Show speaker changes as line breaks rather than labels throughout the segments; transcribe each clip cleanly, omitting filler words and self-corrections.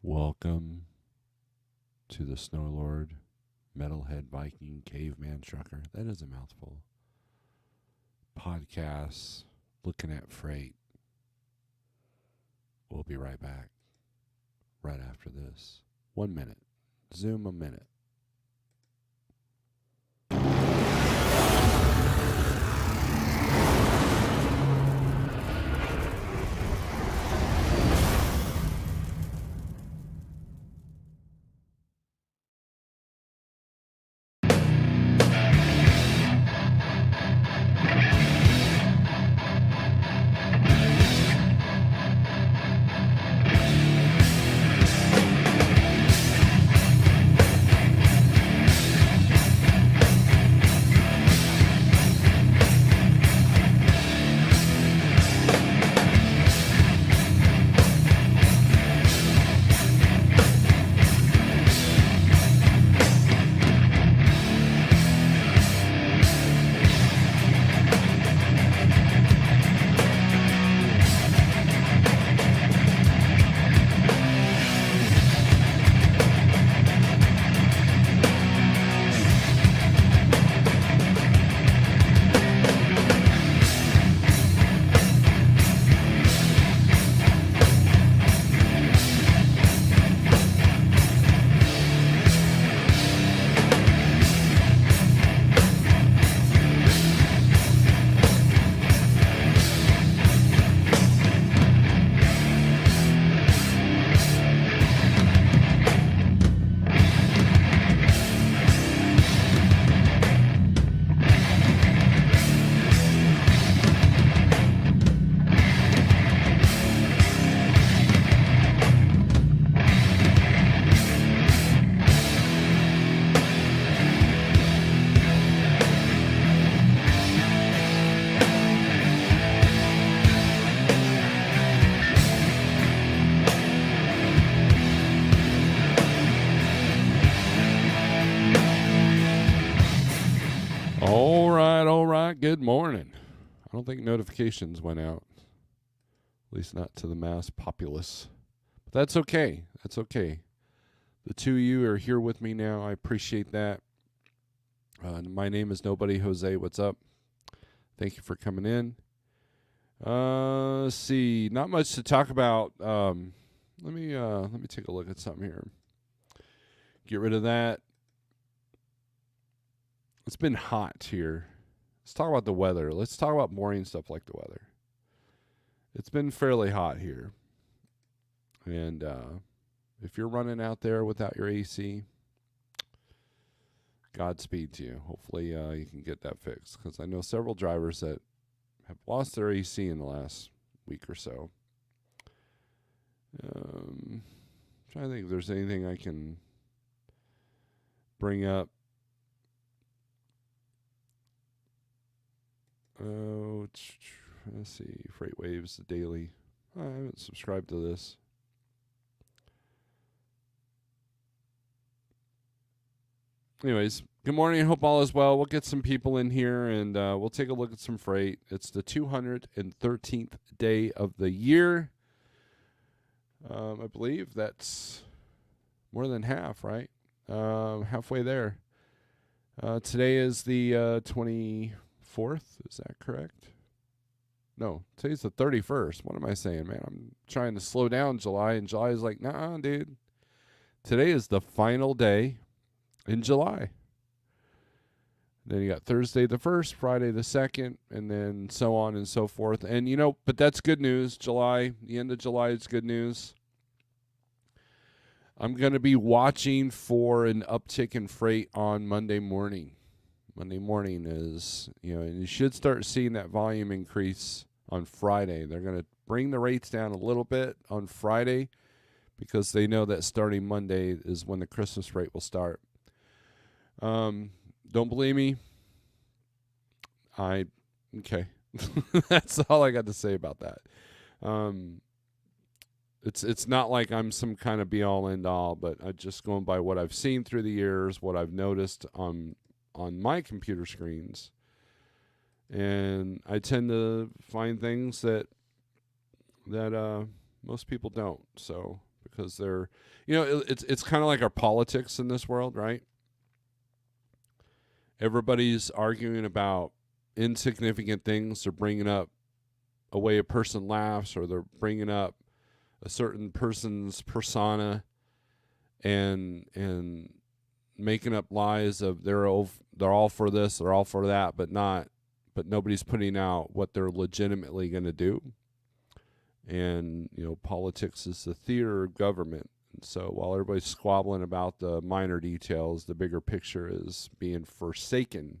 Welcome to the Snorelord Metalhead Viking Caveman Trucker. That is a mouthful. Podcasts looking at freight. We'll be right back right after this. 1 minute. Zoom a minute. All right. Good morning. I don't think notifications went out, at least not to the mass populace. But that's okay. That's okay. The two of you are here with me now. I appreciate that. My name is Nobody Jose. What's up? Thank you for coming in. Let's see. Not much to talk about. Let me take a look at something here. Get rid of that. It's been hot here. Let's talk about the weather. Let's talk about boring stuff like the weather. It's been fairly hot here. And if you're running out there without your AC, Godspeed to you. Hopefully you can get that fixed. Because I know several drivers that have lost their AC in the last week or so. Trying to think if there's anything I can bring up. Let's see. Freight Waves Daily. I haven't subscribed to this. Anyways, good morning. I hope all is well. We'll get some people in here and we'll take a look at some freight. It's the 213th day of the year. I believe that's more than half, right? Halfway there. Today is the 24th. Is that correct? No, today's the 31st. What am I saying, man? I'm trying to slow down July, and July is like, nah, dude. Today is the final day in July. Then you got Thursday the 1st, Friday the 2nd, and then so on and so forth. And, but that's good news. July, the end of July is good news. I'm going to be watching for an uptick in freight on Monday morning. Monday morning is, and you should start seeing that volume increase on Friday. They're going to bring the rates down a little bit on Friday because they know that starting Monday is when the Christmas rate will start. Don't believe me? Okay. That's all I got to say about that. It's not like I'm some kind of be all end all, but I just going by what I've seen through the years, what I've noticed on my computer screens. And I tend to find things that most people don't. So because they're, it's kind of like our politics in this world, right? Everybody's arguing about insignificant things. They're bringing up a way a person laughs, or they're bringing up a certain person's persona, and making up lies of they're all for this, they're all for that, but nobody's putting out what they're legitimately going to do. And politics is the theater of government. And so while everybody's squabbling about the minor details, the bigger picture is being forsaken.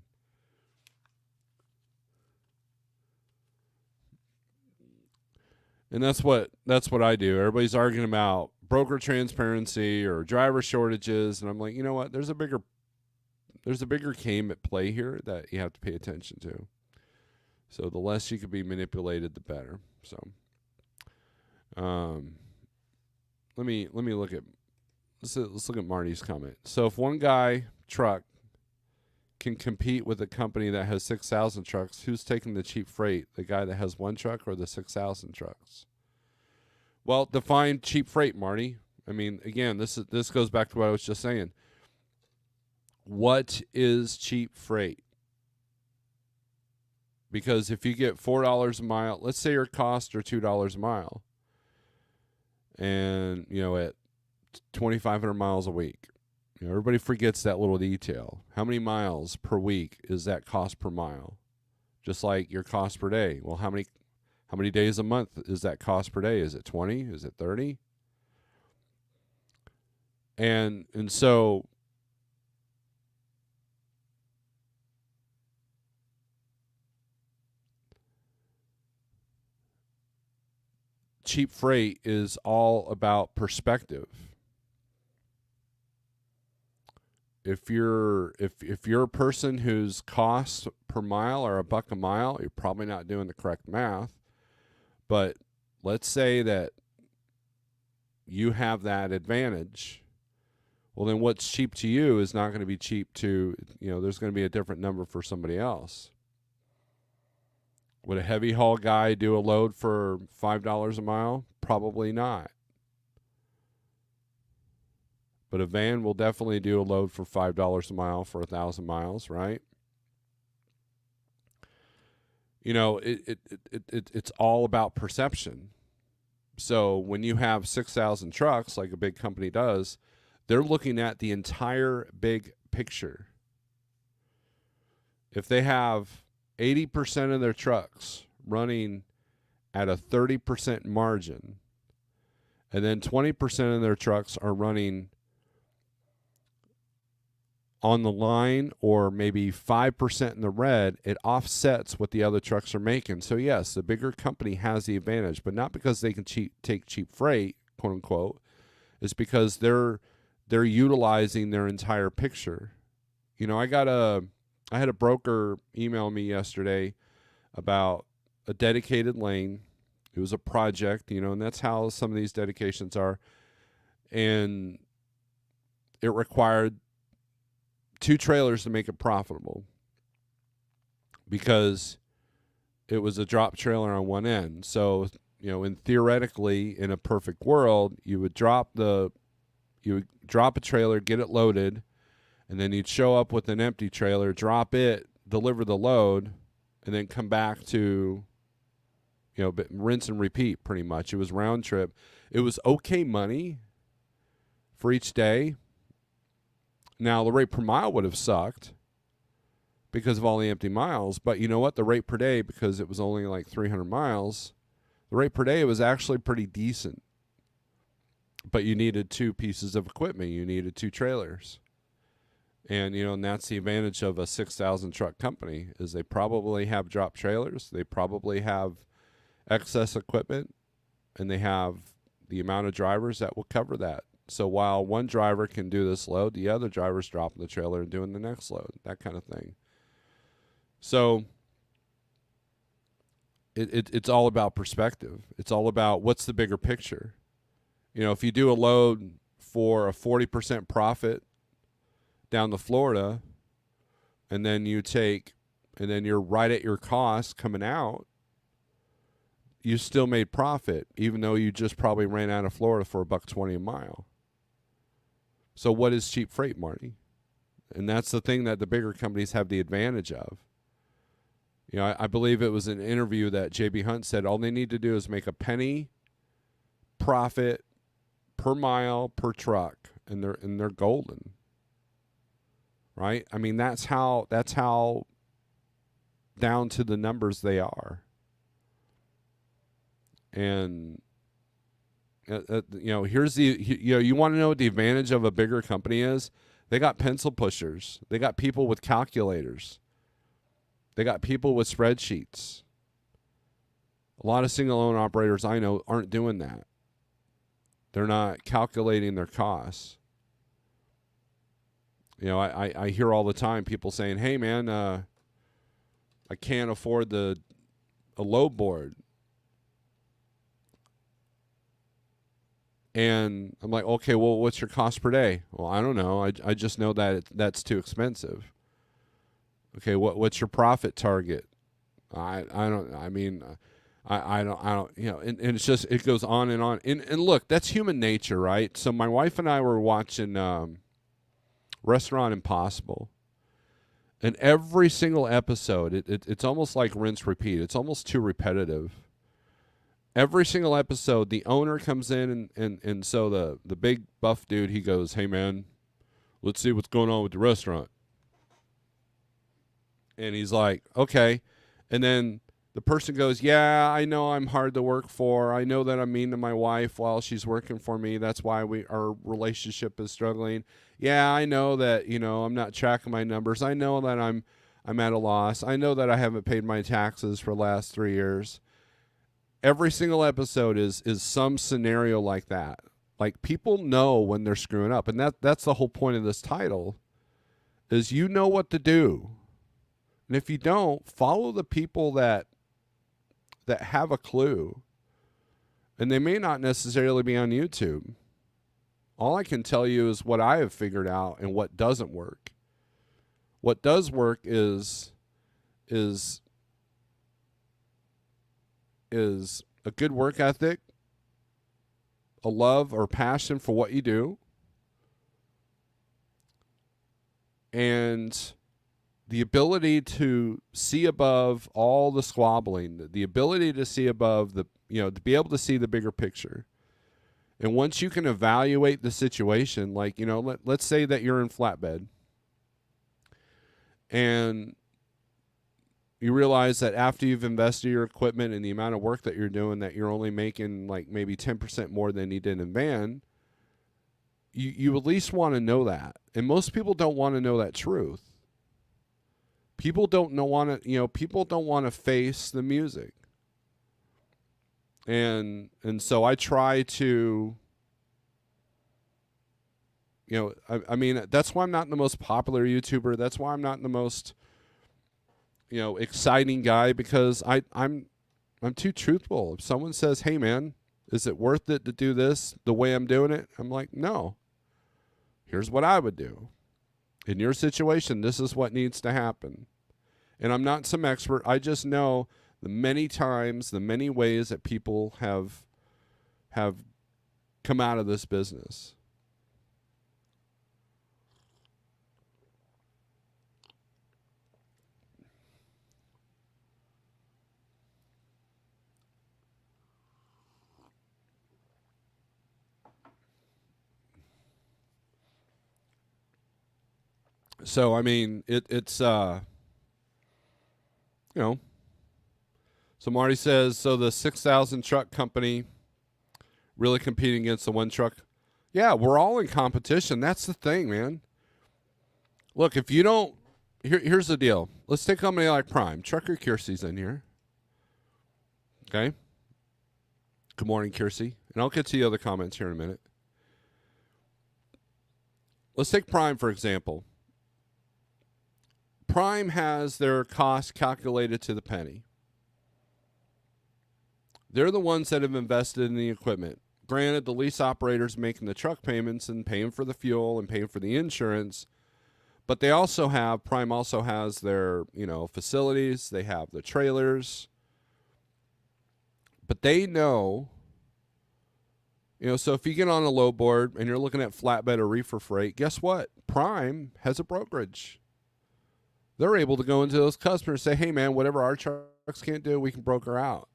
And that's what I do. Everybody's arguing about broker transparency or driver shortages, and I'm like, you know what? There's a bigger game at play here that you have to pay attention to. So the less you can be manipulated, the better. So, let me look at let's look at Marty's comment. So if one guy truck can compete with a company that has 6,000 trucks, who's taking the cheap freight? The guy that has one truck or the 6,000 trucks? Well, define cheap freight, Marty. I mean, again, this goes back to what I was just saying. What is cheap freight? Because if you get $4 a mile, let's say your costs are $2 a mile, and at 2,500 miles a week, everybody forgets that little detail. How many miles per week is that cost per mile? Just like your cost per day. Well, how many days a month is that cost per day? Is it 20? Is it 30? And so cheap freight is all about perspective. If you're a person whose costs per mile are $1 a mile, you're probably not doing the correct math. But let's say that you have that advantage. Well, then what's cheap to you is not going to be cheap to, there's going to be a different number for somebody else. Would a heavy haul guy do a load for $5 a mile? Probably not. But a van will definitely do a load for $5 a mile for 1,000 miles, right? It's all about perception. So when you have 6,000 trucks, like a big company does, they're looking at the entire big picture. If they have 80% of their trucks running at a 30% margin, and then 20% of their trucks are running on the line, or maybe 5% in the red, it offsets what the other trucks are making. So yes, the bigger company has the advantage, but not because they can take cheap freight, quote unquote. It's because they're utilizing their entire picture. I had a broker email me yesterday about a dedicated lane. It was a project, and that's how some of these dedications are. And it required 2 trailers to make it profitable, because it was a drop trailer on one end. So, theoretically, in a perfect world, you would drop a trailer, get it loaded, and then you'd show up with an empty trailer, drop it, deliver the load, and then come back to, rinse and repeat pretty much. It was round trip. It was okay money for each day. Now, the rate per mile would have sucked because of all the empty miles. But you know what? The rate per day, because it was only like 300 miles, the rate per day was actually pretty decent. But you needed 2 pieces of equipment. You needed 2 trailers. And, and that's the advantage of a 6,000 truck company, is they probably have drop trailers. They probably have excess equipment, and they have the amount of drivers that will cover that. So while one driver can do this load, the other driver's dropping the trailer and doing the next load, that kind of thing. So it's all about perspective. It's all about what's the bigger picture. If you do a load for a 40% profit down to Florida, and then you're right at your cost coming out, you still made profit, even though you just probably ran out of Florida for $1.20 a mile. So what is cheap freight, Marty? And that's the thing that the bigger companies have the advantage of. You know, I believe it was an interview that J.B. Hunt said all they need to do is make a penny profit per mile per truck, and they're golden. Right? I mean, that's how down to the numbers they are. And you know, here's the you want to know what the advantage of a bigger company is? They got pencil pushers. They got people with calculators. They got people with spreadsheets. A lot of single owner operators I know aren't doing that. They're not calculating their costs. You know, I hear all the time people saying, "Hey, man, I can't afford a load board." And I'm like, okay, well, what's your cost per day? Well, I don't know. I just know that that's too expensive. Okay, what's your profit target? I don't. I mean, I don't. You know, and it's just it goes on and on. And look, that's human nature, right? So my wife and I were watching Restaurant Impossible, and every single episode, it's almost like rinse repeat. It's almost too repetitive. Every single episode, the owner comes in, and so the big buff dude, he goes, "Hey, man, let's see what's going on with the restaurant." And he's like, "Okay." And then the person goes, "Yeah, I know I'm hard to work for. I know that I'm mean to my wife while she's working for me. That's why our relationship is struggling. Yeah, I know that, you know, I'm not tracking my numbers. I know that I'm at a loss. I know that I haven't paid my taxes for the last 3 years." Every single episode is some scenario like that. Like, people know when they're screwing up, and that's the whole point of this title, is you know what to do. And if you don't, follow the people that have a clue. And they may not necessarily be on YouTube. All I can tell you is what I have figured out and what doesn't work. What does work is a good work ethic, a love or passion for what you do, and the ability to see above all the squabbling, the ability to see above to be able to see the bigger picture. And once you can evaluate the situation, like, you know, let's say that you're in flatbed and you realize that after you've invested your equipment and the amount of work that you're doing, that you're only making like maybe 10% more than you did in van, you at least want to know that. And most people don't want to know that truth. People don't want to face the music. And so I try to, I mean, that's why I'm not the most popular YouTuber. That's why I'm not the most, exciting guy, because I'm too truthful. If someone says, "Hey, man, is it worth it to do this the way I'm doing it?" I'm like, "No. Here's what I would do. In your situation, this is what needs to happen." And I'm not some expert. I just know the many times, the many ways that people have come out of this business. So, I mean, it's so Marty says, so the 6,000 truck company really competing against the one truck? Yeah, we're all in competition. That's the thing, man. Look, if you don't, here's the deal. Let's take a company like Prime. Trucker Kiersey's in here. Okay. Good morning, Kiersey. And I'll get to the other comments here in a minute. Let's take Prime, for example. Prime has their cost calculated to the penny. They're the ones that have invested in the equipment. Granted, the lease operator's making the truck payments and paying for the fuel and paying for the insurance, but they also have, Prime also has their, facilities. They have the trailers. But they know, so if you get on a low board and you're looking at flatbed or reefer freight, guess what? Prime has a brokerage. They're able to go into those customers and say, hey, man, whatever our trucks can't do, we can broker out.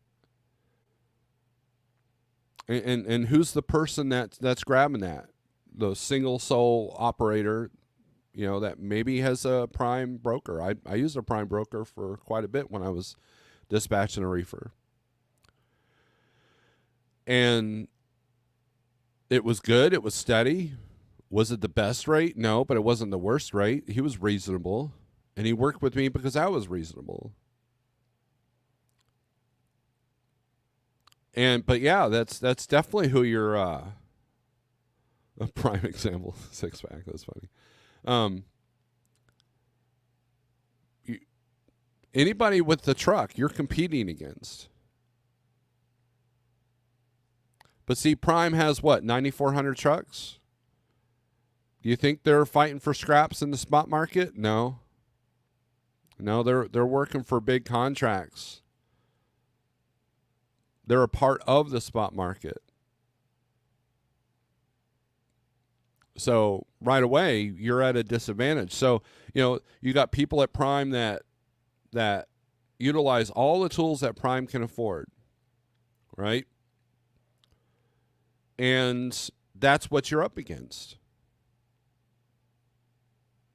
And who's the person that's grabbing that? The single sole operator, that maybe has a prime broker. I used a prime broker for quite a bit when I was dispatching a reefer. And it was good. It was steady. Was it the best rate? No, but it wasn't the worst rate. He was reasonable, and he worked with me because I was reasonable. But yeah, that's definitely who you're. A prime example, 6-pack. That's funny. Anybody with the truck, you're competing against. But see, Prime has what, 9,400 trucks? Do you think they're fighting for scraps in the spot market? No. No, they're working for big contracts. They're a part of the spot market. So right away, you're at a disadvantage. So, you got people at Prime that utilize all the tools that Prime can afford, right? And that's what you're up against.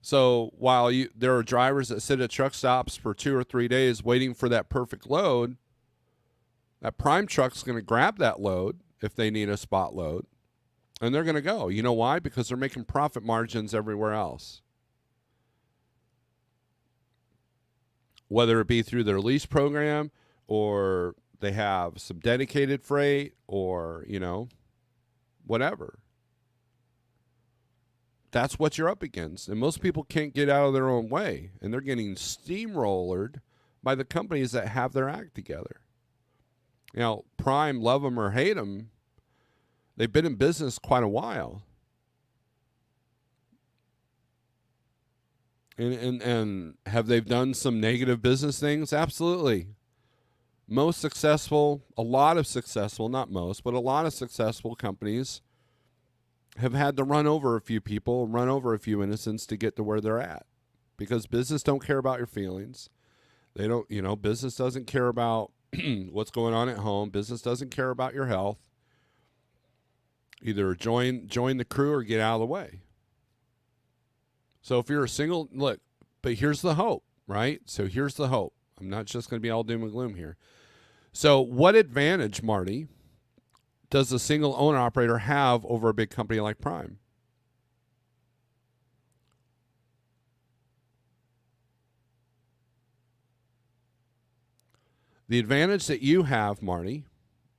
So while there are drivers that sit at truck stops for 2 or 3 days waiting for that perfect load, that Prime truck's going to grab that load if they need a spot load, and they're going to go. You know why? Because they're making profit margins everywhere else. Whether it be through their lease program or they have some dedicated freight or, whatever. That's what you're up against. And most people can't get out of their own way. And they're getting steamrollered by the companies that have their act together. Prime, love them or hate them, they've been in business quite a while. And have they done some negative business things? Absolutely. Most successful, a lot of successful, not most, but a lot of successful companies have had to run over a few people, run over a few innocents to get to where they're at. Because business don't care about your feelings. They don't, business doesn't care about what's going on at home. Business doesn't care about your health. Either join the crew or get out of the way. So if you're a single, look, but here's the hope, right? So here's the hope. I'm not just going to be all doom and gloom here. So what advantage, Marty, does a single owner operator have over a big company like Prime? The advantage that you have, Marty,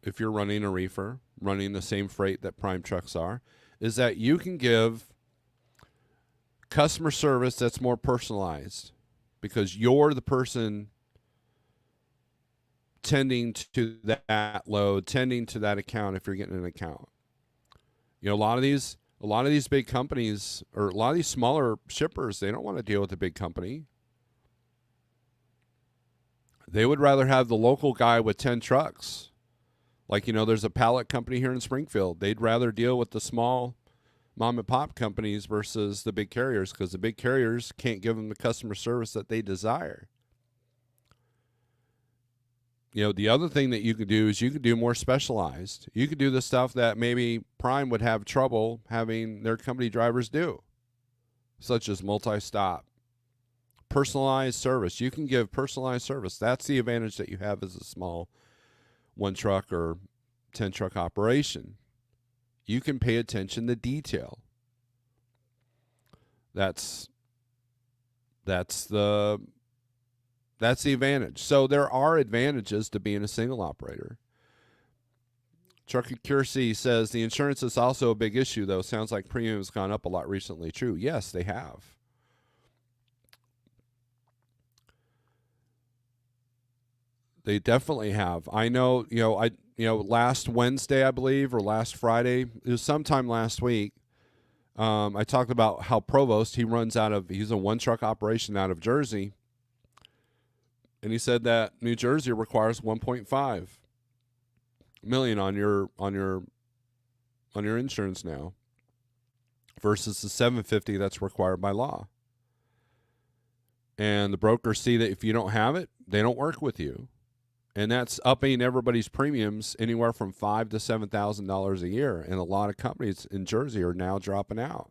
if you're running a reefer, running the same freight that Prime trucks are, is that you can give customer service that's more personalized because you're the person tending to that load, tending to that account if you're getting an account. A lot of these big companies or a lot of these smaller shippers, they don't want to deal with a big company. They would rather have the local guy with 10 trucks. Like, there's a pallet company here in Springfield. They'd rather deal with the small mom and pop companies versus the big carriers because the big carriers can't give them the customer service that they desire. The other thing that you could do is you could do more specialized. You could do the stuff that maybe Prime would have trouble having their company drivers do, such as multi-stop. Personalized service. You can give personalized service. That's the advantage that you have as a small 1 truck or 10 truck operation. You can pay attention to detail. That's the advantage. So there are advantages to being a single operator. Trucker Cursey says the insurance is also a big issue, though. Sounds like premium has gone up a lot recently. True. Yes, they have. They definitely have. I know, last Wednesday, I believe, or last Friday, it was sometime last week, I talked about how Provost, he's a 1-truck operation out of Jersey. And he said that New Jersey requires 1.5. million on your insurance now versus the 750 that's required by law. And the brokers see that if you don't have it, they don't work with you. And that's upping everybody's premiums anywhere from $5,000 to $7,000 a year. And a lot of companies in Jersey are now dropping out.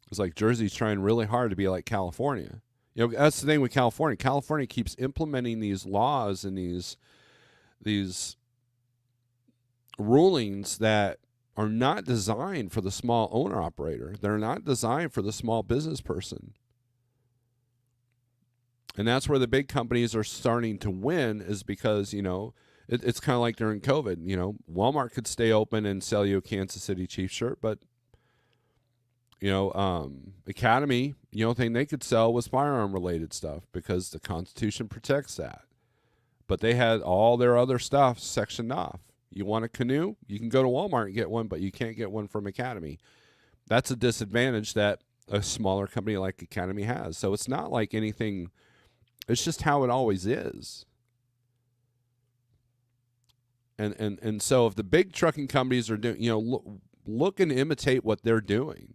It's like Jersey's trying really hard to be like California. You know, that's the thing with California. California keeps implementing these laws and these rulings that are not designed for the small owner operator. They're not designed for the small business person. And that's where the big companies are starting to win, is because, you know, it's kind of like during COVID. You know, Walmart could stay open and sell you a Kansas City Chiefs shirt, but, you know, Academy, the only thing they could sell was firearm-related stuff because the Constitution protects that. But they had all their other stuff sectioned off. You want a canoe? You can go to Walmart and get one, but you can't get one from Academy. That's a disadvantage that a smaller company like Academy has. So it's not like anything. It's just how it always is. And so if the big trucking companies are doing, you know, look and imitate what they're doing.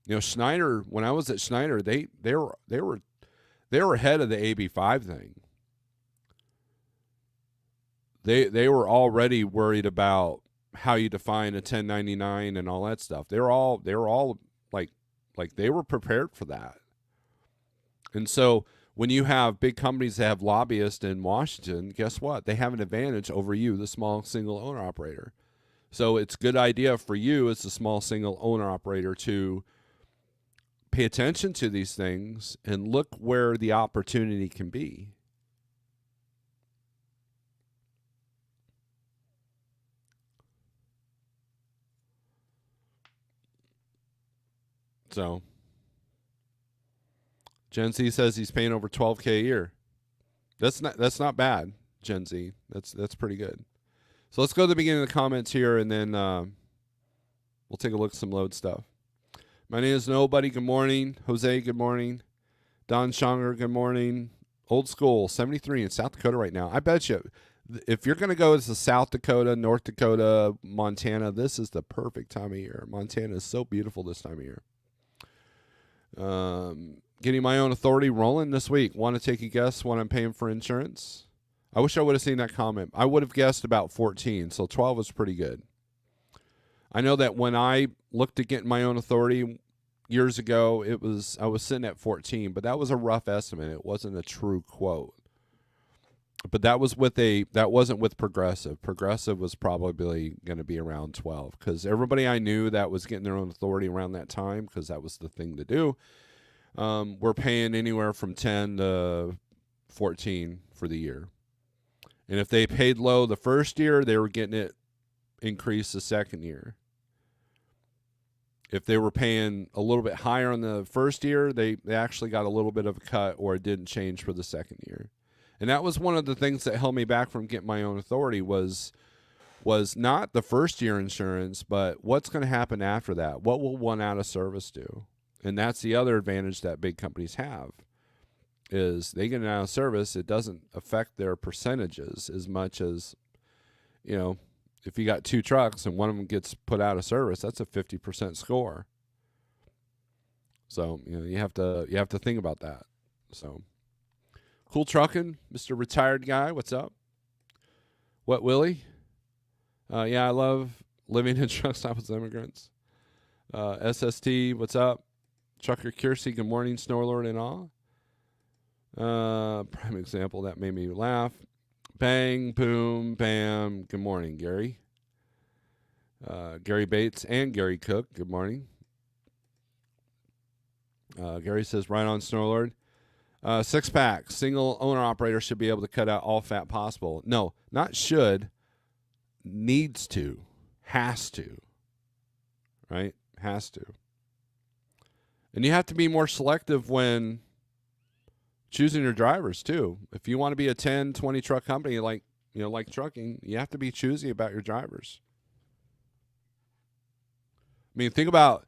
You know, Schneider, when I was at Schneider, they were ahead of the AB5 thing. They were already worried about how you define a 1099 and all that stuff. They were all like they were prepared for that. And so when you have big companies that have lobbyists in Washington, guess what? They have an advantage over you, the small single owner operator. So it's a good idea for you as a small single owner operator to pay attention to these things and look where the opportunity can be. So Gen Z says he's paying over $12K a year. That's not bad, Gen Z. That's pretty good. So let's go to the beginning of the comments here, and then we'll take a look at some load stuff. My name is Nobody. Good morning. Jose, good morning. Don Schonger, good morning. Old School, 73 in South Dakota right now. I bet you, if you're going to go to South Dakota, North Dakota, Montana, this is the perfect time of year. Montana is so beautiful this time of year. Getting my own authority rolling this week. Want to take a guess what I'm paying for insurance? I wish I would have seen that comment. I would have guessed about 14, so 12 was pretty good. I know that when I looked at getting my own authority years ago, I was sitting at 14, but that was a rough estimate. It wasn't a true quote. But that wasn't with Progressive. Progressive was probably going to be around 12 because everybody I knew that was getting their own authority around that time, because that was the thing to do, were paying anywhere from 10 to 14 for the year. And if they paid low the first year, they were getting it increased the second year. If they were paying a little bit higher on the first year, they actually got a little bit of a cut, or it didn't change for the second year. And that was one of the things that held me back from getting my own authority was not the first year insurance, but what's going to happen after that? What will one out of service do? And that's the other advantage that big companies have, is they get an out of service. It doesn't affect their percentages as much as, you know, if you got two trucks and one of them gets put out of service, that's a 50% score. So, you know, you have to think about that. So, Cool Trucking, Mr. Retired Guy, what's up? What, Willie? Yeah, I love living in truck stops with immigrants. SST, what's up? Trucker Kiersey, good morning, Snorelord and all. Prime example, that made me laugh. Bang, boom, bam. Good morning, Gary. Gary Bates and Gary Cook, good morning. Gary says, right on, Snorelord. 6-pack, single owner operator should be able to cut out all fat possible. No, not should. Needs to. Has to. Right? Has to. And you have to be more selective when choosing your drivers too. If you want to be a 10, 20 truck company like trucking, you have to be choosy about your drivers. I mean, think about,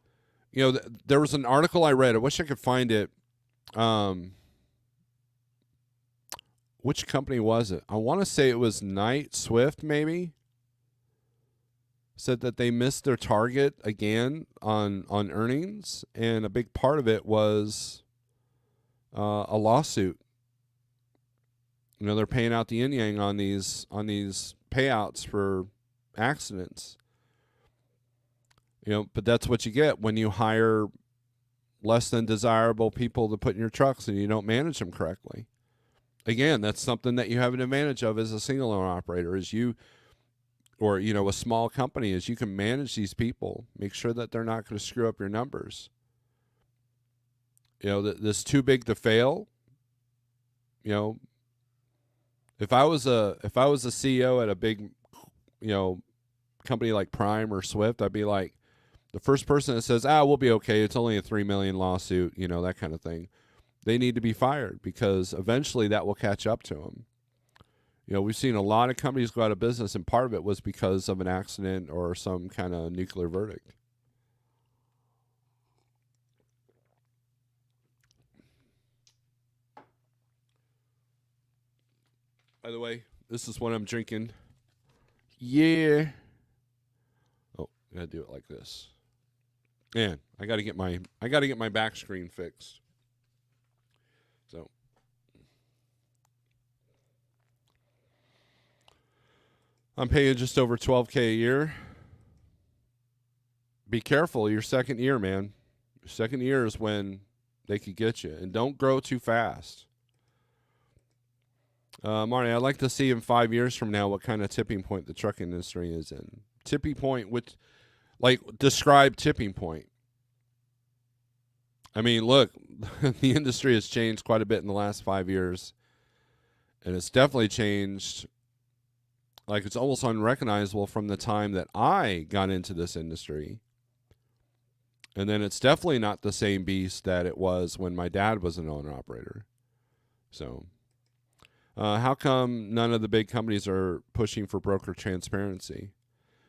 there was an article I read. I wish I could find it. which company was it? I want to say it was Knight Swift, maybe. Said that they missed their target again on earnings, and a big part of it was a lawsuit. You know, they're paying out the yin yang on these payouts for accidents. You know, but that's what you get when you hire less than desirable people to put in your trucks and you don't manage them correctly. Again, that's something that you have an advantage of as a single owner operator, is you, or, you know, a small company, is you can manage these people, make sure that they're not going to screw up your numbers. You know, this too big to fail. You know, if I was a CEO at a big, you know, company like Prime or Swift, I'd be like, the first person that says, we'll be okay, it's only a $3 million lawsuit, you know, that kind of thing, they need to be fired, because eventually that will catch up to them. You know, we've seen a lot of companies go out of business, and part of it was because of an accident or some kind of nuclear verdict. By the way, this is what I'm drinking. Yeah. Oh, I gotta do it like this. Man, I gotta get my back screen fixed. So I'm paying just over $12,000 a year. Be careful your second year, man. Your second year is when they could get you, and don't grow too fast. Marty, I'd like to see in 5 years from now what kind of tipping point the trucking industry is in. Tipping point, which, like, describe tipping point. I mean, look, the industry has changed quite a bit in the last 5 years, and it's definitely changed. Like, it's almost unrecognizable from the time that I got into this industry. And then it's definitely not the same beast that it was when my dad was an owner-operator. So how come none of the big companies are pushing for broker transparency?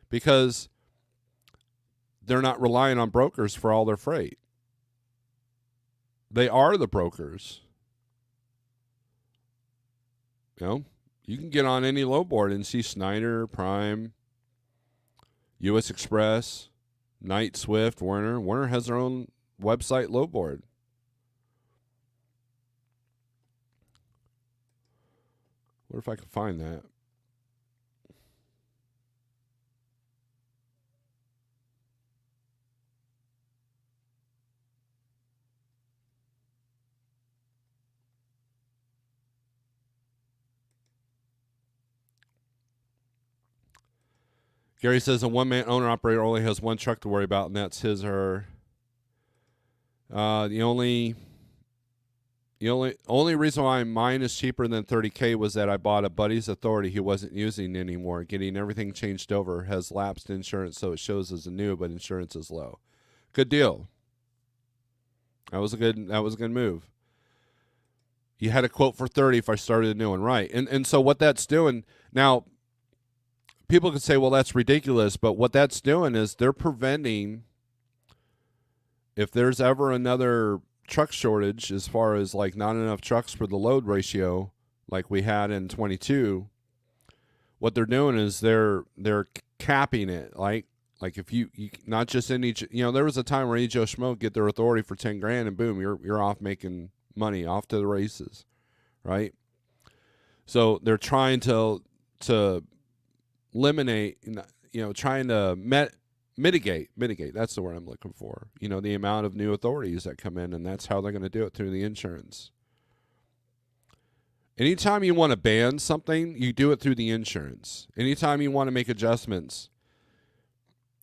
Because they're not relying on brokers for all their freight. They are the brokers. You know, you can get on any low board and see Snyder, Prime, U.S. Express, Knight, Swift, Werner. Werner has their own website low board. What if I can find that? Gary says a one-man owner-operator only has one truck to worry about, and that's his or her. The only reason why mine is cheaper than $30,000 was that I bought a buddy's authority he wasn't using anymore. Getting everything changed over, has lapsed insurance, so it shows as a new, but insurance is low. Good deal. That was a good move. You had a quote for 30 if I started a new one, right? And so what that's doing now, people could say, well, that's ridiculous, but what that's doing is they're preventing, if there's ever another truck shortage, as far as like not enough trucks for the load ratio like we had in 22, what they're doing is they're capping it. Like if you not just any, there was a time where any Joe Schmo get their authority for 10 grand and boom, you're off making money, off to the races, right? So they're trying to eliminate, trying to mitigate. That's the word I'm looking for. The amount of new authorities that come in, and that's how they're going to do it, through the insurance. Anytime you want to ban something, you do it through the insurance. Anytime you want to make adjustments,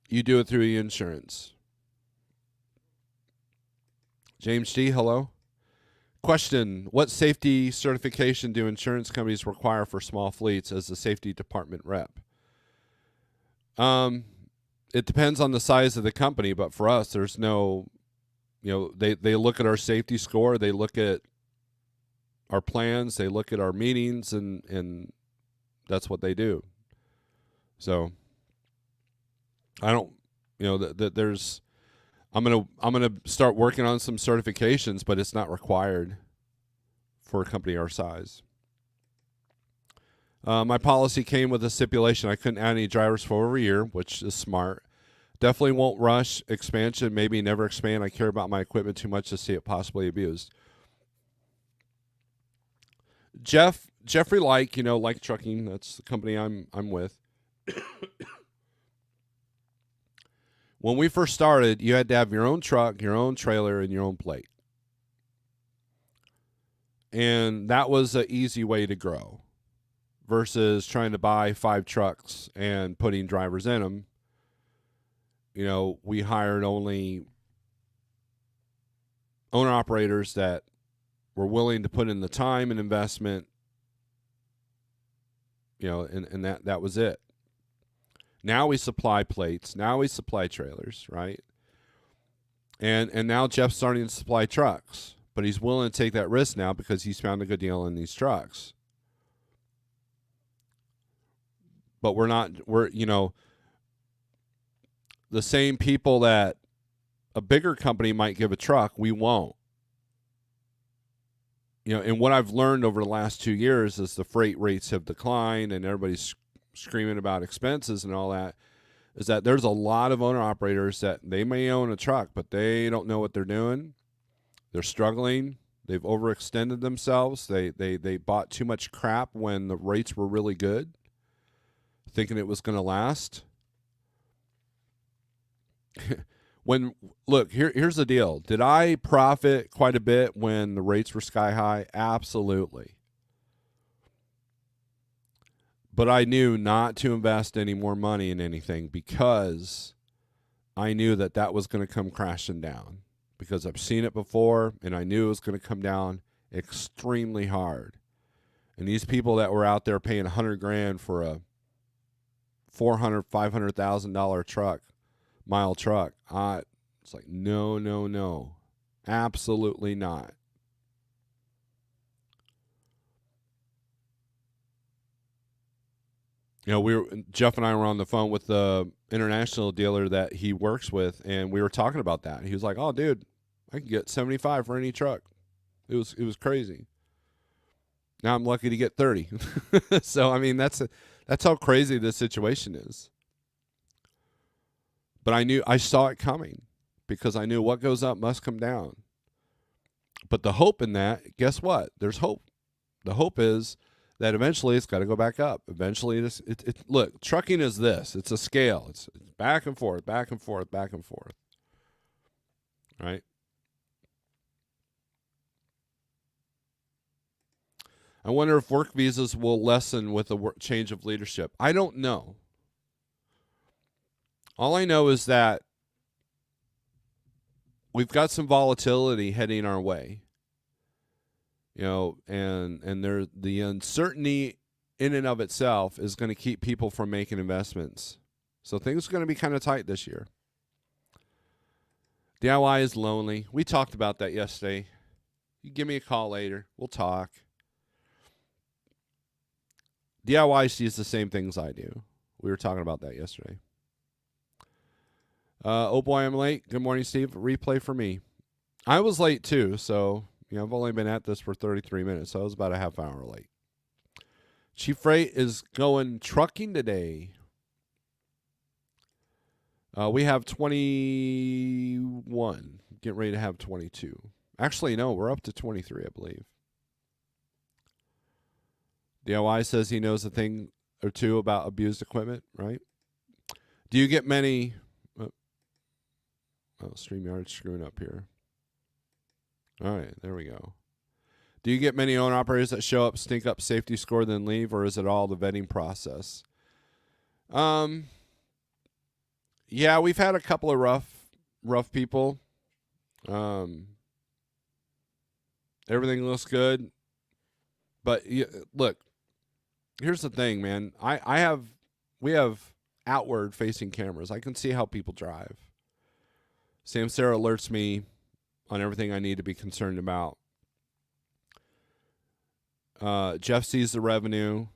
you do it through the insurance. James G, hello. Question: what safety certification do insurance companies require for small fleets as a safety department rep? It depends on the size of the company, but for us, there's no, they look at our safety score, they look at our plans, they look at our meetings, and that's what they do. So I don't, there's, I'm gonna start working on some certifications, but it's not required for a company our size. My policy came with a stipulation I couldn't add any drivers for over a year, which is smart. Definitely won't rush expansion, maybe never expand. I care about my equipment too much to see it possibly abused. Jeffrey Like Trucking, that's the company I'm with. When we first started, you had to have your own truck, your own trailer, and your own plate. And that was an easy way to grow versus trying to buy 5 trucks and putting drivers in them. We hired only owner-operators that were willing to put in the time and investment, and that was it. Now we supply plates. Now we supply trailers, right? And now Jeff's starting to supply trucks, but he's willing to take that risk now because he's found a good deal in these trucks. But we're the same people that a bigger company might give a truck, we won't. And what I've learned over the last 2 years is the freight rates have declined and everybody's screaming about expenses and all that, is that there's a lot of owner-operators that they may own a truck, but they don't know what they're doing. They're struggling. They've overextended themselves. They bought too much crap when the rates were really good, thinking it was going to last. Here's the deal. Did I profit quite a bit when the rates were sky high? Absolutely. But I knew not to invest any more money in anything because I knew that was going to come crashing down, because I've seen it before and I knew it was going to come down extremely hard. And these people that were out there paying $100,000 for a $400,000, $500,000 mile truck, it's like, no, absolutely not. Jeff and I were on the phone with the international dealer that he works with, and we were talking about that. He was like, "Oh, dude, I can get 75 for any truck." It was crazy. Now I'm lucky to get 30. So I mean, that's how crazy this situation is. But I saw it coming because I knew what goes up must come down. But the hope in that, guess what? There's hope. The hope is that eventually it's got to go back up. Eventually, look, trucking is this. It's a scale. It's back and forth, back and forth, back and forth. Right? I wonder if work visas will lessen with a change of leadership. I don't know. All I know is that we've got some volatility heading our way. And the uncertainty in and of itself is going to keep people from making investments. So things are going to be kind of tight this year. DIY is lonely. We talked about that yesterday. You give me a call later. We'll talk. DIY sees the same things I do. We were talking about that yesterday. Oh boy, I'm late. Good morning, Steve. Replay for me. I was late too, so I've only been at this for 33 minutes, so I was about a half hour late. Chief Freight is going trucking today. We have 21. Getting ready to have 22. Actually, no, we're up to 23, I believe. DIY says he knows a thing or two about abused equipment, right? Do you get many... StreamYard's screwing up here. All right, there we go. Do you get many owner-operators that show up, stink up safety score, then leave, or is it all the vetting process? Yeah, we've had a couple of rough people. Everything looks good. But look, here's the thing, man. We have outward-facing cameras. I can see how people drive. Samsara alerts me on everything I need to be concerned about. Jeff sees the revenue,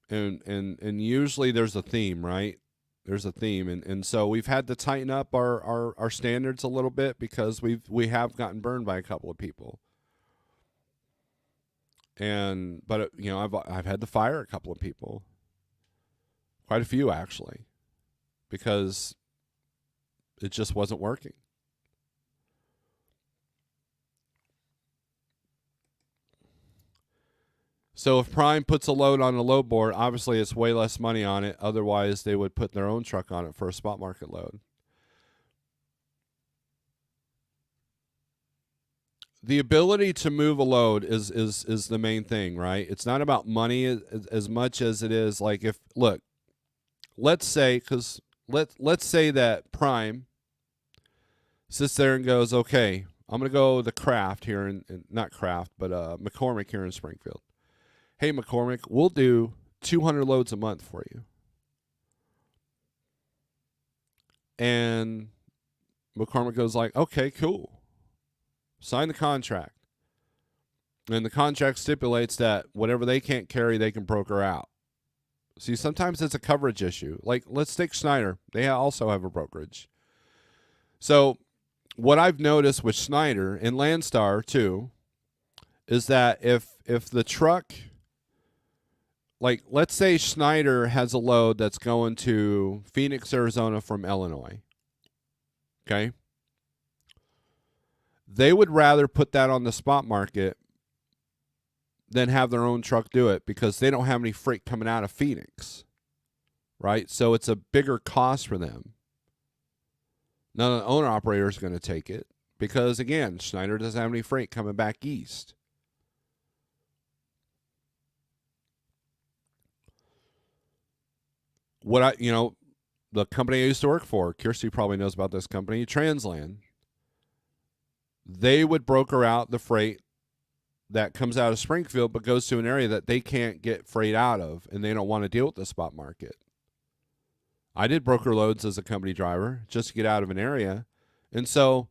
and usually there's a theme, right? There's a theme, and so we've had to tighten up our standards a little bit because we have gotten burned by a couple of people. But I've had to fire a couple of people, quite a few actually, because it just wasn't working. So if Prime puts a load on a load board, obviously it's way less money on it. Otherwise, they would put their own truck on it for a spot market load. The ability to move a load is the main thing, right? It's not about money as much as it is like let's say that Prime sits there and goes, okay, I'm going to go the Kraft here not Kraft, but McCormick here in Springfield. Hey, McCormick, we'll do 200 loads a month for you. And McCormick goes like, okay, cool. Sign the contract. And the contract stipulates that whatever they can't carry, they can broker out. See, sometimes it's a coverage issue. Like, let's take Schneider. They also have a brokerage. So what I've noticed with Schneider and Landstar, too, is that if the truck... Like, let's say Schneider has a load that's going to Phoenix, Arizona from Illinois. Okay? They would rather put that on the spot market than have their own truck do it because they don't have any freight coming out of Phoenix. Right? So it's a bigger cost for them. None of the owner-operators are going to take it because, again, Schneider doesn't have any freight coming back east. The company I used to work for, Kirsty probably knows about this company, Transland. They would broker out the freight that comes out of Springfield but goes to an area that they can't get freight out of, and they don't want to deal with the spot market. I did broker loads as a company driver just to get out of an area. And so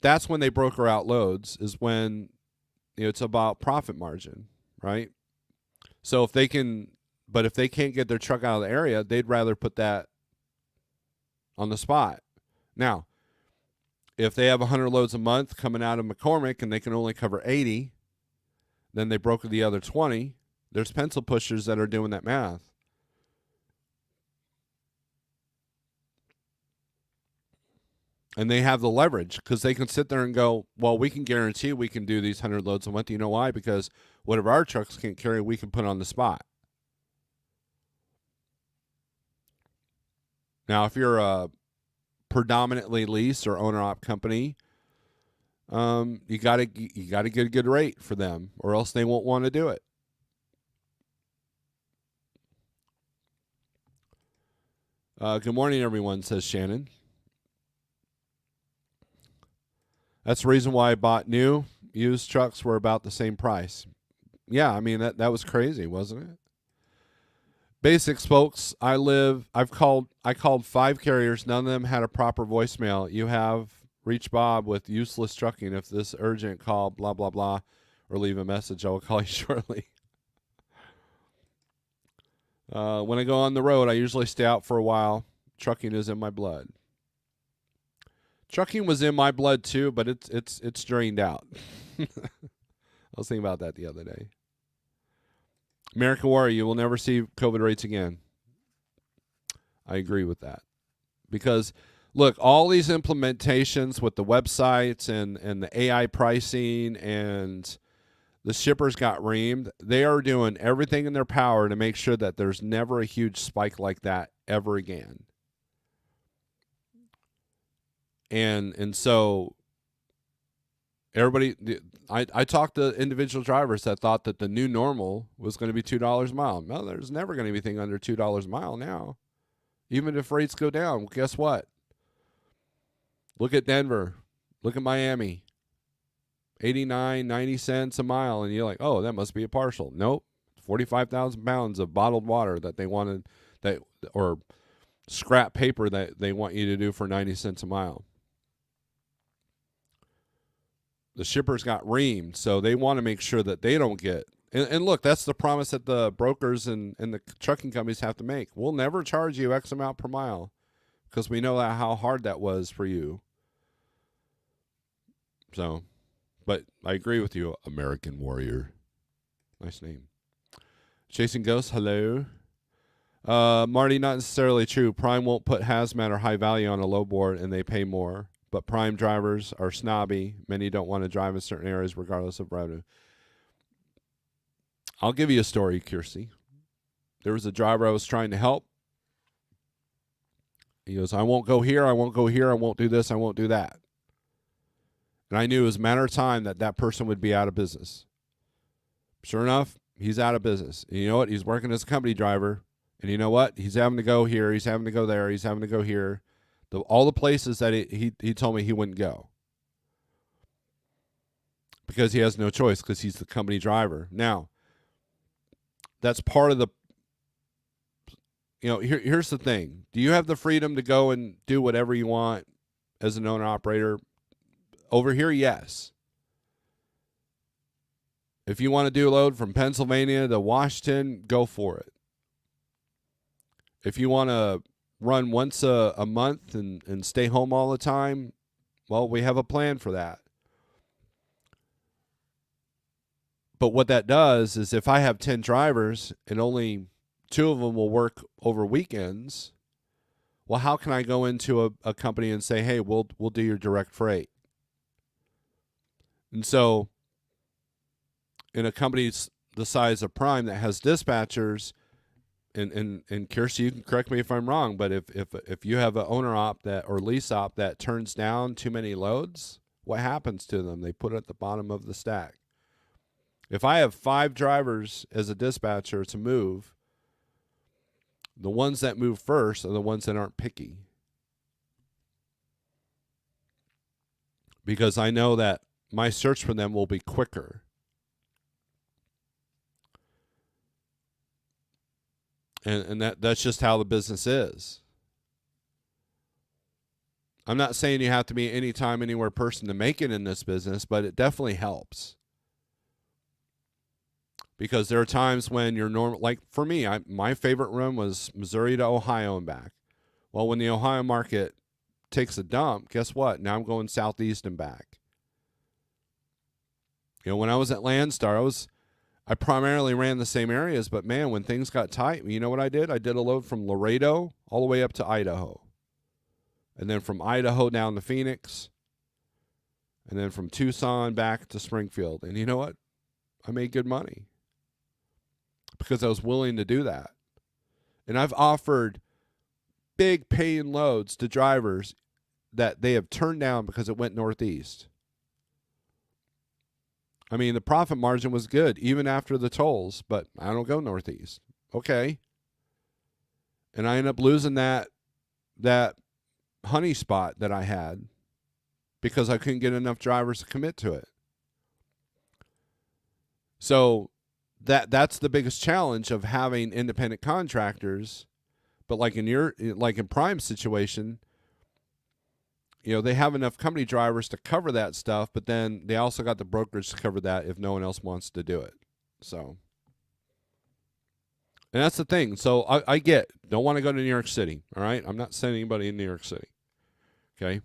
that's when they broker out loads, is when it's about profit margin, right? So if they can't get their truck out of the area, they'd rather put that on the spot. Now, if they have 100 loads a month coming out of McCormick and they can only cover 80, then they broker the other 20. There's pencil pushers that are doing that math. And they have the leverage because they can sit there and go, well, we can guarantee we can do these 100 loads a month. You know why? Because whatever our trucks can't carry, we can put on the spot. Now, if you're a predominantly lease or owner-op company, you got to get a good rate for them, or else they won't want to do it. Good morning, everyone, says Shannon. That's the reason why I bought new. Used trucks were about the same price. Yeah, I mean, that was crazy, wasn't it? Basics, folks. I called 5 carriers. None of them had a proper voicemail. You have reached Bob with useless trucking. If this urgent, call blah blah blah, or leave a message. I will call you shortly. When I go on the road, I usually stay out for a while. Trucking is in my blood. Trucking was in my blood too, but it's drained out. I was thinking about that the other day. American Warrior, you will never see COVID rates again. I agree with that. Because, look, all these implementations with the websites and the AI pricing and the shippers got reamed, they are doing everything in their power to make sure that there's never a huge spike like that ever again. And so everybody, I talked to individual drivers that thought that the new normal was going to be $2 a mile. No, there's never going to be anything under $2 a mile now. Even if rates go down, guess what? Look at Denver. Look at Miami. 89, 90 cents a mile. And you're like, oh, that must be a partial. Nope. 45,000 pounds of bottled water that they wanted, or scrap paper that they want you to do for 90 cents a mile. The shippers got reamed, so they want to make sure that they don't get. And look, that's the promise that the brokers and the trucking companies have to make. We'll never charge you X amount per mile because we know how hard that was for you. So, but I agree with you, American Warrior. Nice name. Chasing Ghosts, hello. Marty, not necessarily true. Prime won't put hazmat or high value on a low board, and they pay more. But Prime drivers are snobby. Many don't want to drive in certain areas regardless of revenue. I'll give you a story, Kirsty. There was a driver I was trying to help. He goes, I won't go here, I won't go here, I won't do this, I won't do that. And I knew it was a matter of time that that person would be out of business. Sure enough, he's out of business. And you know what? He's working as a company driver. And you know what? He's having to go here, he's having to go there, he's having to go here. All the places that he told me he wouldn't go. Because he has no choice, because he's the company driver. Now, that's part of the, here's the thing. Do you have the freedom to go and do whatever you want as an owner-operator? Over here, yes. If you want to do a load from Pennsylvania to Washington, go for it. If you want to run once a month and stay home all the time, well, we have a plan for that. But what that does is if I have 10 drivers and only 2 of them will work over weekends, well, how can I go into a company and say, hey, we'll do your direct freight? And so in a company the size of Prime that has dispatchers, and Kirsty, you can correct me if I'm wrong, but if you have an owner op that or lease op that turns down too many loads, what happens to them? They put it at the bottom of the stack. If I have 5 drivers as a dispatcher to move, the ones that move first are the ones that aren't picky. Because I know that my search for them will be quicker. And that's just how the business is. I'm not saying you have to be anytime, anywhere person to make it in this business, but it definitely helps. Because there are times when you're normal, like for me, my favorite run was Missouri to Ohio and back. Well, when the Ohio market takes a dump, guess what? Now I'm going southeast and back. When I was at Landstar, I primarily ran the same areas, but man, when things got tight, you know what I did? I did a load from Laredo all the way up to Idaho. And then from Idaho down to Phoenix. And then from Tucson back to Springfield. And you know what? I made good money. Because I was willing to do that. And I've offered big paying loads to drivers that they have turned down because it went northeast. I mean, the profit margin was good, even after the tolls, but I don't go northeast. Okay. And I end up losing that honey spot that I had because I couldn't get enough drivers to commit to it. So that's the biggest challenge of having independent contractors. But like in Prime's situation, they have enough company drivers to cover that stuff, but then they also got the brokerage to cover that if no one else wants to do it. So, and that's the thing. So I don't want to go to New York City. All right. I'm not sending anybody in New York City. Okay.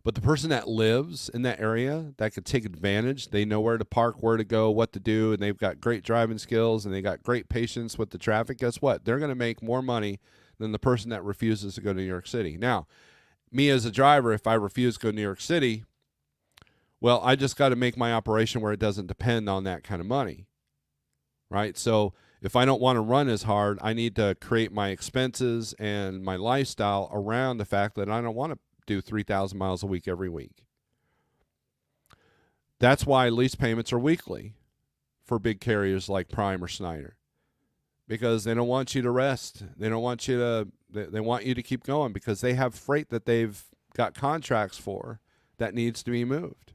But the person that lives in that area that could take advantage, they know where to park, where to go, what to do, and they've got great driving skills and they got great patience with the traffic. Guess what? They're going to make more money than the person that refuses to go to New York City. Now, me as a driver, if I refuse to go to New York City, well, I just got to make my operation where it doesn't depend on that kind of money, right? So if I don't want to run as hard, I need to create my expenses and my lifestyle around the fact that I don't want to do 3,000 miles a week every week. That's why lease payments are weekly for big carriers like Prime or Snyder, because they don't want you to rest. They don't want you to, they want you to keep going because they have freight that they've got contracts for that needs to be moved.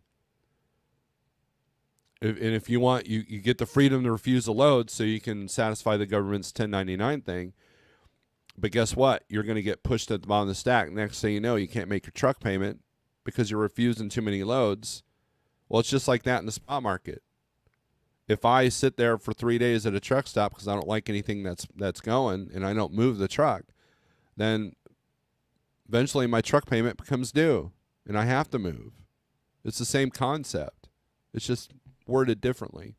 And if you want, you get the freedom to refuse a load so you can satisfy the government's 1099 thing. But guess what? You're going to get pushed at the bottom of the stack. Next thing you know, you can't make your truck payment because you're refusing too many loads. Well, it's just like that in the spot market. If I sit there for 3 days at a truck stop because I don't like anything that's going and I don't move the truck, then eventually my truck payment becomes due and I have to move. It's the same concept. It's just worded differently.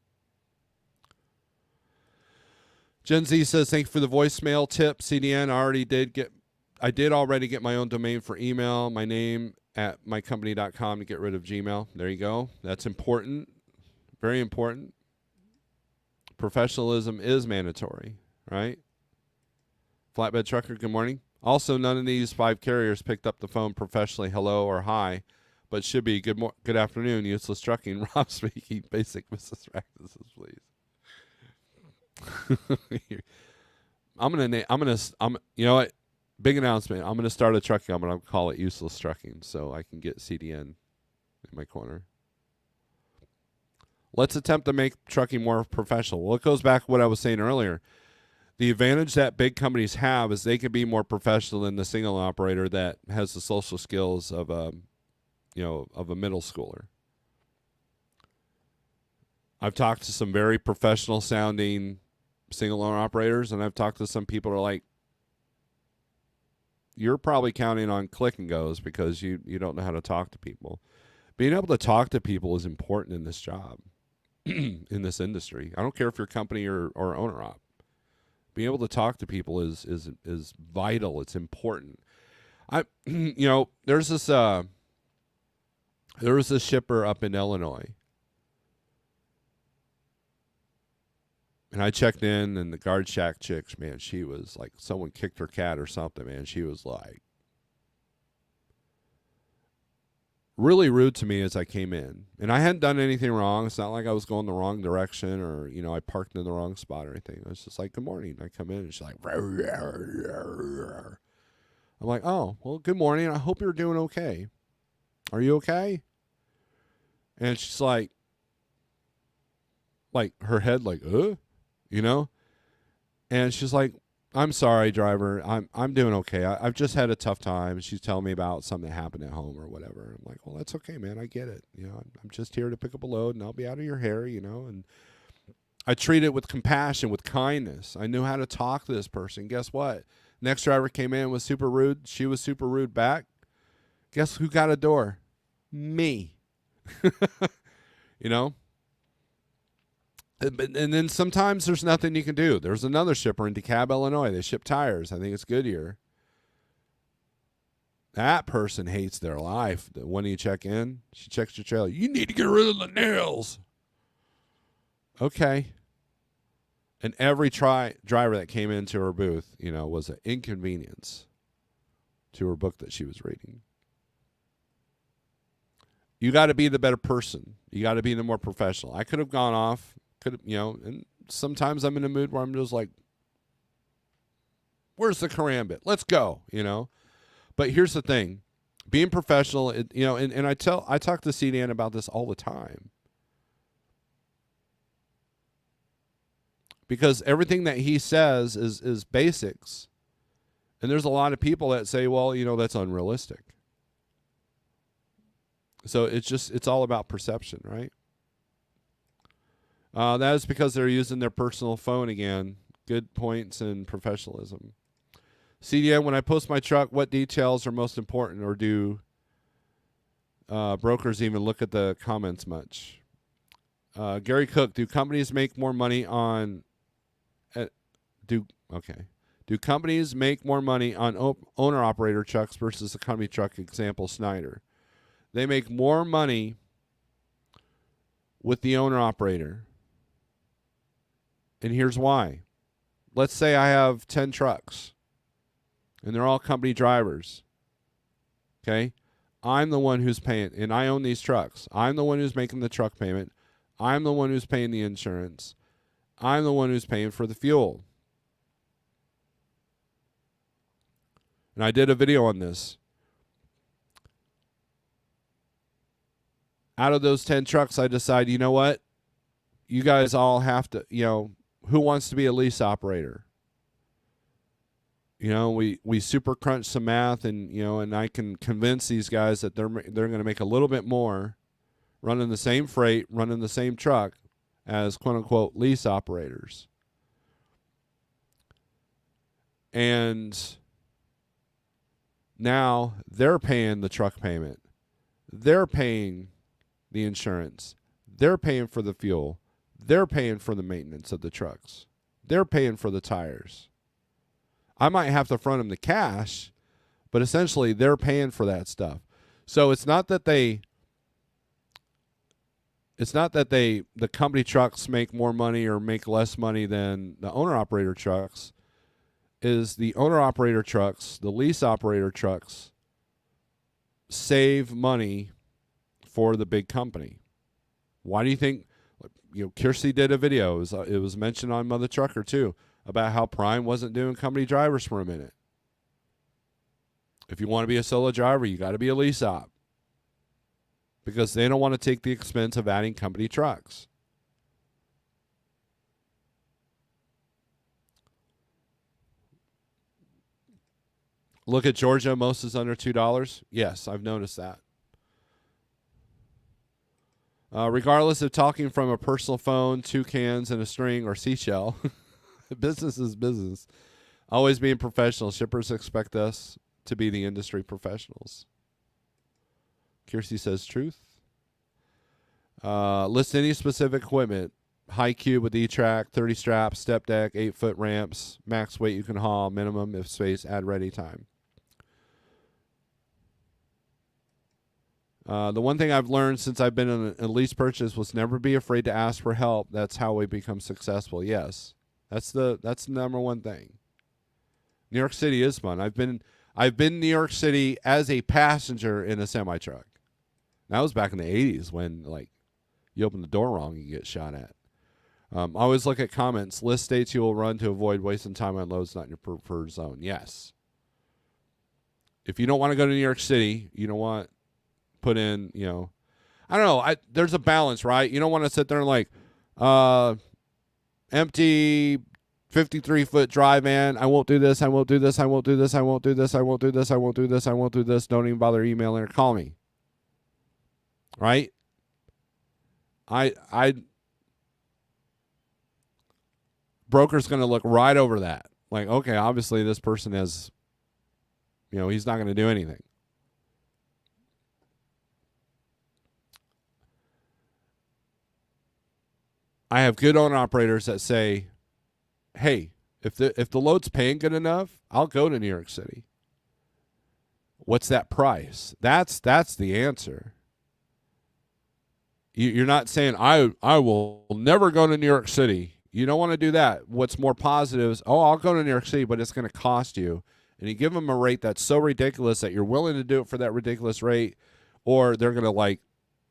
Gen Z says, thank you for the voicemail tip. CDN, I did already get my own domain for email, my name at mycompany.com to get rid of Gmail. There you go. That's important. Very important. Professionalism is mandatory, right? Flatbed Trucker, good morning. Also, none of these 5 carriers picked up the phone professionally, hello or hi, but should be good afternoon, useless trucking. Rob speaking, basic business practices, please. You know what? Big announcement. I'm gonna start a trucking. I'm gonna call it useless trucking, so I can get CDN in my corner. Let's attempt to make trucking more professional. Well, it goes back to what I was saying earlier. The advantage that big companies have is they can be more professional than the single operator that has the social skills of a middle schooler. I've talked to some very professional sounding single owner operators, and I've talked to some people who are like, you're probably counting on click and goes because you don't know how to talk to people. Being able to talk to people is important in this job, in this industry. I don't care if you're company or owner op. Being able to talk to people is vital. It's important. There was this shipper up in Illinois. And I checked in, and the guard shack chick, man, she was like, someone kicked her cat or something, man. She was like really rude to me as I came in. And I hadn't done anything wrong. It's not like I was going the wrong direction or, I parked in the wrong spot or anything. I was just like, good morning. I come in, and she's like, I'm like, oh, well, good morning. I hope you're doing okay. Are you okay? And she's like her head like, and she's like, I'm sorry, driver. I'm doing okay. I've just had a tough time. She's telling me about something that happened at home or whatever. I'm like, well, that's okay, man. I get it. I'm just here to pick up a load, and I'll be out of your hair, and I treat it with compassion, with kindness. I knew how to talk to this person. Guess what? Next driver came in, was super rude. She was super rude back. Guess who got a door? Me. And then sometimes there's nothing you can do. There's another shipper in DeKalb, Illinois. They ship tires. I think it's Goodyear. That person hates their life. When you check in, she checks your trailer. You need to get rid of the nails. Okay. And every driver that came into her booth, was an inconvenience to her book that she was reading. You got to be the better person. You got to be the more professional. I could have gone off. And sometimes I'm in a mood where I'm just like, where's the karambit? Let's go, But here's the thing. Being professional, and I talk to CDN about this all the time. Because everything that he says is basics. And there's a lot of people that say, well, that's unrealistic. So it's all about perception, right? That is because they're using their personal phone again. Good points and professionalism. CDN, when I post my truck, what details are most important, or do brokers even look at the comments much? Gary Cook, do companies make more money on do companies make more money on owner operator trucks versus a company truck? Example, Snyder. They make more money with the owner operator. And here's why. Let's say I have 10 trucks, and they're all company drivers. Okay? I'm the one who's paying, and I own these trucks. I'm the one who's making the truck payment. I'm the one who's paying the insurance. I'm the one who's paying for the fuel. And I did a video on this. Out of those 10 trucks, I decided, you know what? You guys all have to, who wants to be a lease operator? We super crunch some math, and and I can convince these guys that they're going to make a little bit more running the same freight, running the same truck as quote unquote lease operators. And now they're paying the truck payment. They're paying the insurance. They're paying for the fuel. They're paying for the maintenance of the trucks. they're paying for the tires. I might have to front them the cash, but essentially they're paying for that stuff. So it's not that the company trucks make more money or make less money than the owner-operator trucks. Is the owner-operator trucks, the lease-operator trucks, save money for the big company. Why do you think, Kirsty did a video, it was mentioned on Mother Trucker too, about how Prime wasn't doing company drivers for a minute. If you want to be a solo driver, you got to be a lease op. Because they don't want to take the expense of adding company trucks. Look at Georgia, most is under $2. Yes, I've noticed that. Regardless of talking from a personal phone, 2 cans and a string, or seashell, business is business. Always being professional. Shippers expect us to be the industry professionals. Kirsty says truth. List any specific equipment. High cube with E-track, 30 straps, step deck, 8-foot ramps, max weight you can haul, minimum if space, add ready time. The one thing I've learned since I've been in a lease purchase was never be afraid to ask for help. That's how we become successful. Yes, that's the number one thing. New York City is fun. I've been in New York City as a passenger in a semi truck. That was back in the 80s when you open the door wrong, you get shot at. Always look at comments. List states you will run to avoid wasting time on loads not in your preferred zone. Yes. If you don't want to go to New York City, you don't want put in, I don't know. There's a balance, right? You don't want to sit there and empty 53-foot dry van. I won't do this. I won't do this. I won't do this. I won't do this. I won't do this. I won't do this. I won't do this. Don't even bother emailing or call me. Right? Broker's going to look right over that. Okay, obviously this person has, he's not going to do anything. I have good owner operators that say, hey, if the load's paying good enough, I'll go to New York City. What's that price? That's the answer. You're not saying, I will never go to New York City. You don't want to do that. What's more positive is, I'll go to New York City, but it's going to cost you. And you give them a rate that's so ridiculous that you're willing to do it for that ridiculous rate, or they're going to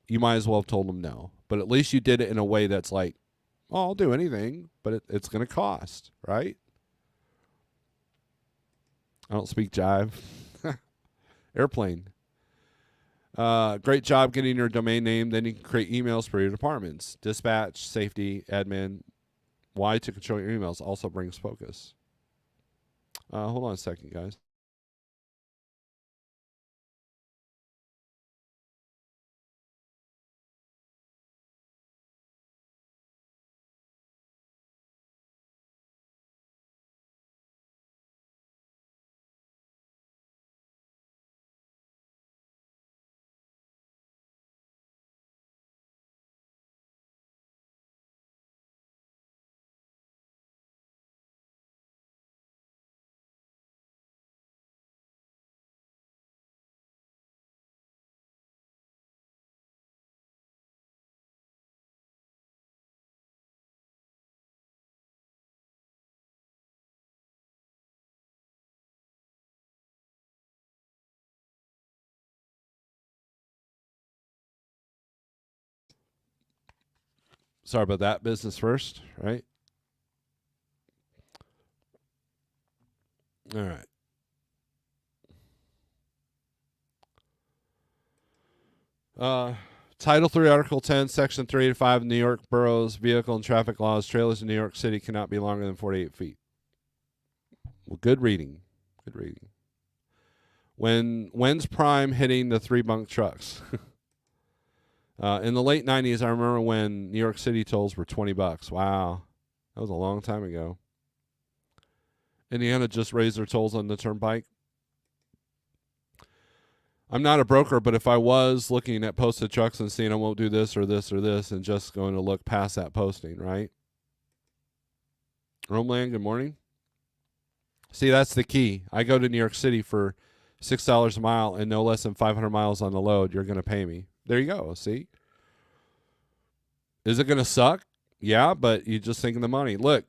you might as well have told them no. But at least you did it in a way that's I'll do anything, but it's going to cost, right? I don't speak jive. Airplane. Great job getting your domain name. Then you can create emails for your departments. Dispatch, safety, admin. Why to control your emails also brings focus. Hold on a second, guys. Sorry about that. Business first, right? All right. Title 3, Article 10, Section 385 New York Borough's Vehicle and Traffic Laws. Trailers in New York City cannot be longer than 48 feet. Well, good reading. Good reading. When's Prime hitting the 3-bunk trucks? In the late 90s, I remember when New York City tolls were $20. Wow. That was a long time ago. Indiana just raised their tolls on the turnpike. I'm not a broker, but if I was looking at posted trucks and seeing I won't do this or this or this and just going to look past that posting, right? Homeland, good morning. See, that's the key. I go to New York City for $6 a mile and no less than 500 miles on the load. You're going to pay me. There you go. See? Is it going to suck? Yeah, but you just think of the money. Look,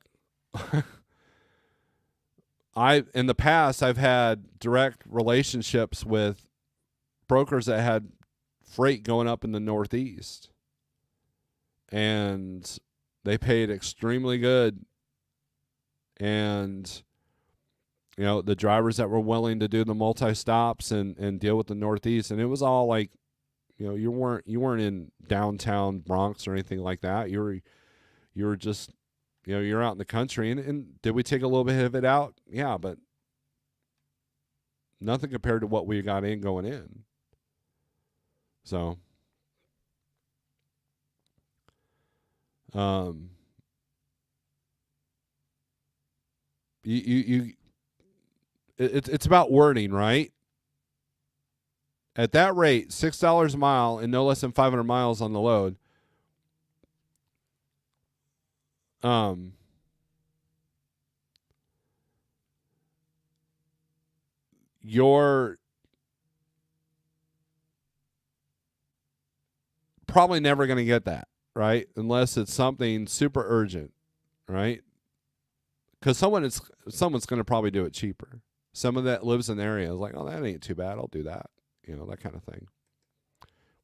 in the past, I've had direct relationships with brokers that had freight going up in the Northeast. And they paid extremely good. And the drivers that were willing to do the multi-stops and deal with the Northeast, and it was all like, you weren't in downtown Bronx or anything like that. You were just, you're out in the country. And did we take a little bit of it out? Yeah, but nothing compared to what we got in going in. So, it's about wording, right? At that rate, $6 a mile and no less than 500 miles on the load. You're probably never going to get that, right? Unless it's something super urgent, right? Because someone's going to probably do it cheaper. Someone that lives in the area is like, oh, that ain't too bad. I'll do that. That kind of thing.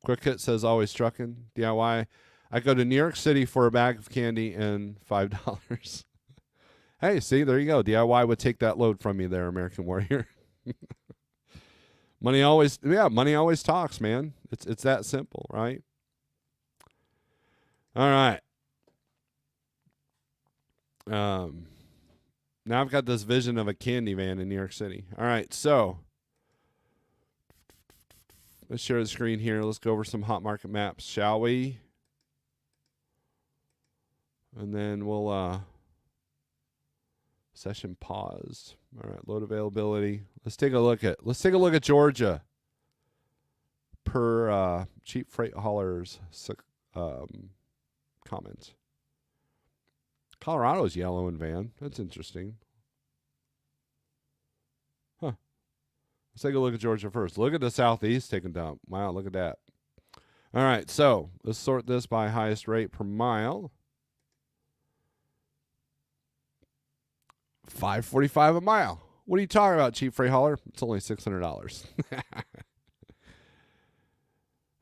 Quick Hit says, always trucking. DIY. I go to New York City for a bag of candy and $5. Hey, see, there you go. DIY would take that load from you there, American Warrior. Money always talks, man. It's that simple, right? All right. Now I've got this vision of a candy van in New York City. All right, so let's share the screen here. Let's go over some hot market maps, shall we? And then we'll session paused. All right, load availability. Let's take a look at Georgia per cheap freight haulers comment. Colorado's yellow in van. That's interesting. Huh. Let's take a look at Georgia first. Look at the Southeast taking dump. Wow, look at that. All right, so let's sort this by highest rate per mile. $5.45 a mile. What are you talking about, cheap freight hauler? It's only $600.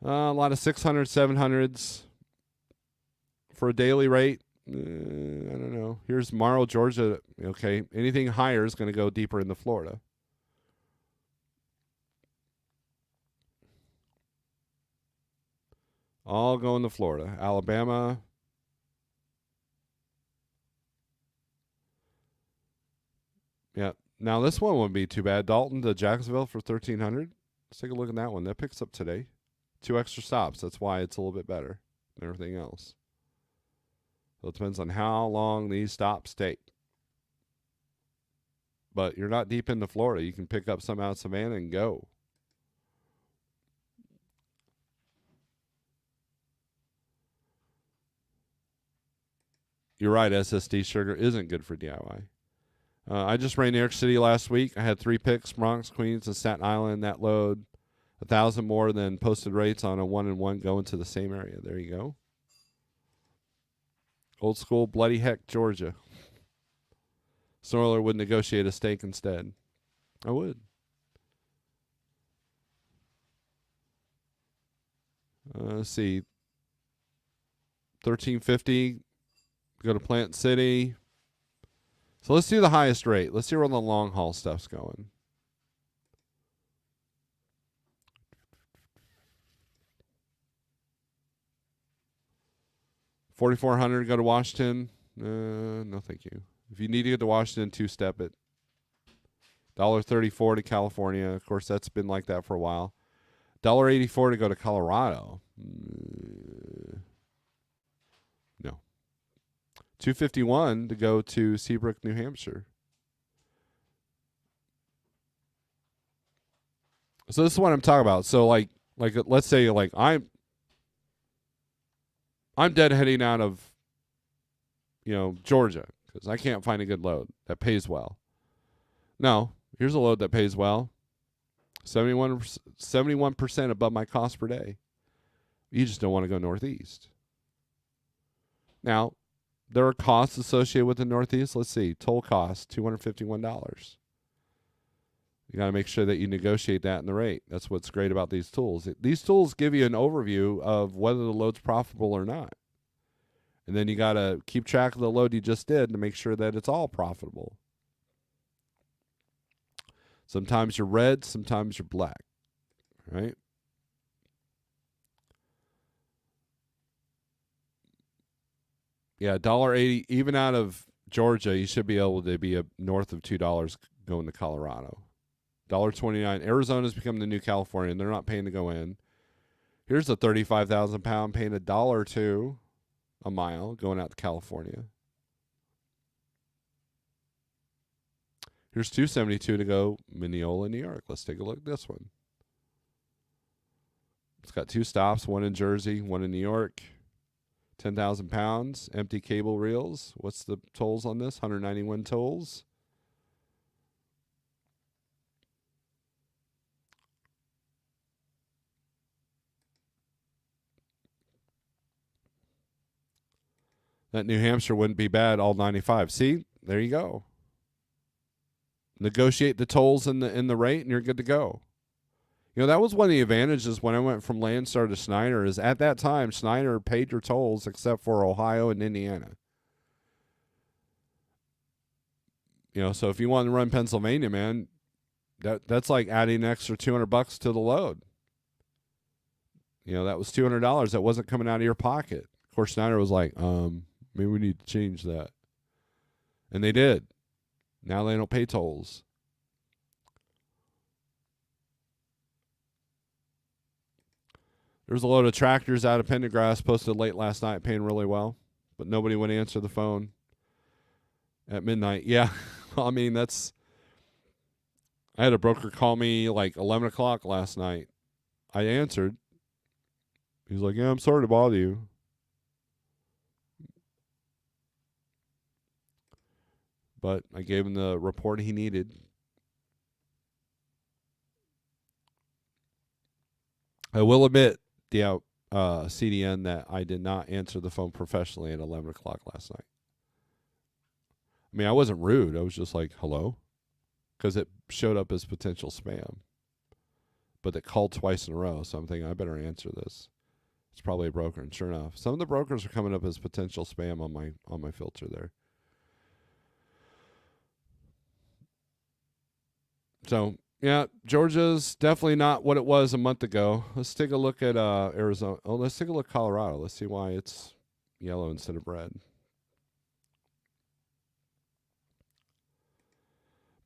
A lot of 600s, 700s for a daily rate. I don't know. Here's Morrow, Georgia. Okay, anything higher is going to go deeper into Florida. All going to Florida. Alabama. Yeah. Now this one wouldn't be too bad. Dalton to Jacksonville for $1,300. Let's take a look at that one. That picks up today. 2 extra stops. That's why it's a little bit better than everything else. So it depends on how long these stops take. But you're not deep into Florida. You can pick up some out of Savannah and go. You're right, SSD sugar isn't good for DIY. I just ran New York City last week. I had 3 picks, Bronx, Queens, and Staten Island. That load, 1,000 more than posted rates on a 1-and-1 going to the same area. There you go. Old school, bloody heck, Georgia. Snorelord would negotiate a steak instead. I would. Let's see. $1,350. Go to Plant City. So let's do the highest rate. Let's see where the long haul stuff's going. $4,400. Go to Washington. No, thank you. If you need to get to Washington, 2-step it. $1.34 to California. Of course, that's been like that for a while. $1.84 to go to Colorado. No. $2.51 to go to Seabrook, New Hampshire. So this is what I'm talking about. So like let's say like I'm deadheading out of Georgia because I can't find a good load that pays well. No, here's a load that pays well. 71% above my cost per day. You just don't want to go Northeast. Now, there are costs associated with the Northeast. Let's see. Toll cost, $251. You got to make sure that you negotiate that in the rate. That's what's great about these tools. These tools give you an overview of whether the load's profitable or not. And then you got to keep track of the load you just did to make sure that it's all profitable. Sometimes you're red, sometimes you're black, right? Yeah, $1.80, even out of Georgia, you should be able to be north of $2 going to Colorado. $1.29. Arizona's become the new California, and they're not paying to go in. Here's a 35,000 pound paying $1.02 a mile going out to California. Here's $2.72 to go Mineola, New York. Let's take a look at this one. It's got 2 stops, one in Jersey, one in New York. 10,000 pounds, empty cable reels. What's the tolls on this? 191 tolls. That New Hampshire wouldn't be bad, all 95. See, there you go. Negotiate the tolls in the rate, and you're good to go. You know, that was one of the advantages when I went from Landstar to Schneider, is at that time, Schneider paid your tolls except for Ohio and Indiana. You know, so if you want to run Pennsylvania, man, that's like adding an extra $200 to the load. You know, that was $200 that wasn't coming out of your pocket. Of course, Schneider was like, maybe we need to change that. And they did. Now they don't pay tolls. There's a load of tractors out of Pendergrass posted late last night paying really well, but nobody would answer the phone at midnight. Yeah, I mean, I had a broker call me like 11 o'clock last night. I answered. He's like, yeah, I'm sorry to bother you. But I gave him the report he needed. I will admit, CDN, that I did not answer the phone professionally at 11 o'clock last night. I mean, I wasn't rude. I was just like, hello? Because it showed up as potential spam. But it called twice in a row, so I'm thinking I better answer this. It's probably a broker, and sure enough, some of the brokers are coming up as potential spam on my filter there. So, yeah, Georgia's definitely not what it was a month ago. Let's take a look at Arizona. Oh, let's take a look at Colorado. Let's see why it's yellow instead of red.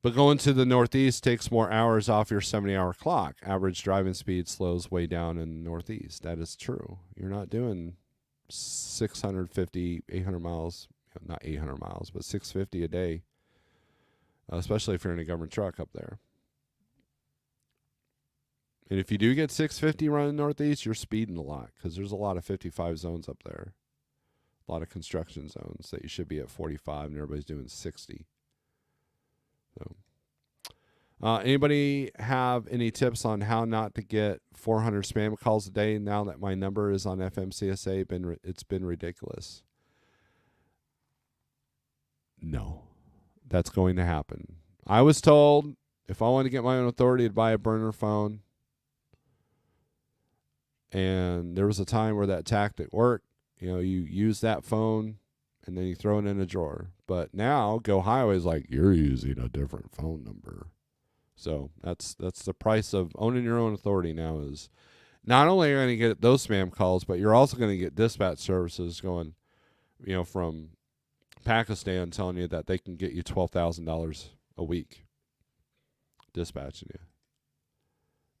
But going to the Northeast takes more hours off your 70-hour clock. Average driving speed slows way down in the Northeast. That is true. You're not doing 650, 800 miles. Not 800 miles, but 650 a day, especially if you're in a government truck up there. And if you do get 650 running Northeast, you're speeding a lot because there's a lot of 55 zones up there. A lot of construction zones that you should be at 45 and everybody's doing 60. So, anybody have any tips on how not to get 400 spam calls a day now that my number is on FMCSA? It's been ridiculous. No, that's going to happen. I was told if I want to get my own authority to buy a burner phone. And there was a time where that tactic worked. You know, you use that phone and then you throw it in a drawer. But now Go Highway is like, you're using a different phone number. So that's the price of owning your own authority now, is not only are you going to get those spam calls, but you're also going to get dispatch services going, you know, from Pakistan telling you that they can get you $12,000 a week dispatching you.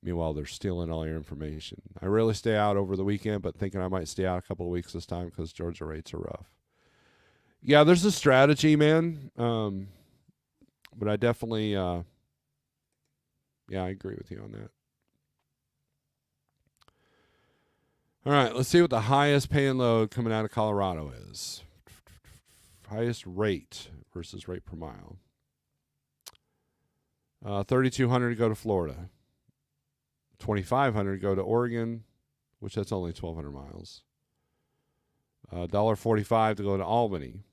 Meanwhile, they're stealing all your information. I rarely stay out over the weekend, but thinking I might stay out a couple of weeks this time because Georgia rates are rough. Yeah, there's a strategy, man. But I definitely, I agree with you on that. All right, let's see what the highest paying load coming out of Colorado is. Highest rate versus rate per mile. 3,200 to go to Florida. 2,500 to go to Oregon, which that's only 1,200 miles. $1.45 to go to Albany.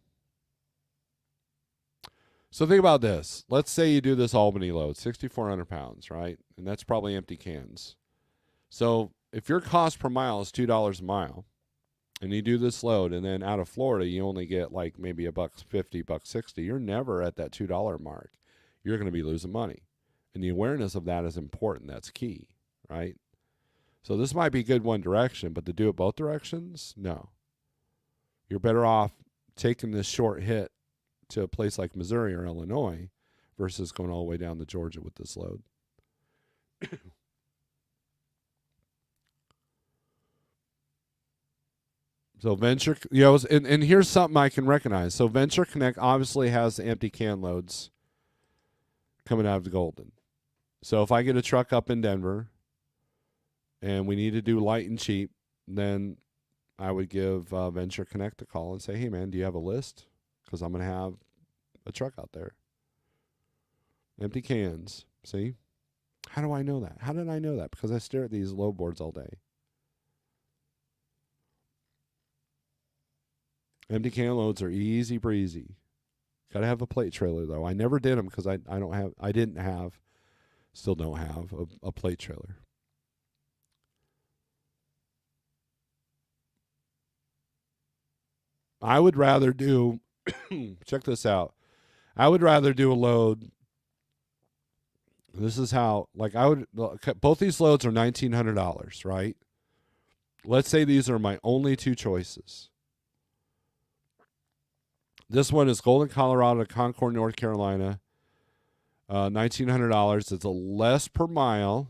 So think about this. Let's say you do this Albany load, 6,400 pounds, right? And that's probably empty cans. So if your cost per mile is $2 a mile, and you do this load, and then out of Florida you only get like maybe $1.50, $1.60, you're never at that $2 mark. You're going to be losing money. And the awareness of that is important. That's key, right? So this might be good one direction, but to do it both directions, no. You're better off taking this short hit to a place like Missouri or Illinois versus going all the way down to Georgia with this load. So Venture, and here's something I can recognize. So Venture Connect obviously has the empty can loads coming out of the Golden. So if I get a truck up in Denver and we need to do light and cheap, then I would give Venture Connect a call and say, hey, man, do you have a list? Because I'm going to have a truck out there. Empty cans. See? How do I know that? How did I know that? Because I stare at these load boards all day. Empty can loads are easy breezy. Got to have a plate trailer, though. I never did them because I didn't have, still don't have a plate trailer. I would rather do, check this out. I would rather do a load. This is how, both these loads are $1,900, right? Let's say these are my only two choices. This one is Golden, Colorado to Concord, North Carolina, $1,900. It's a less per mile,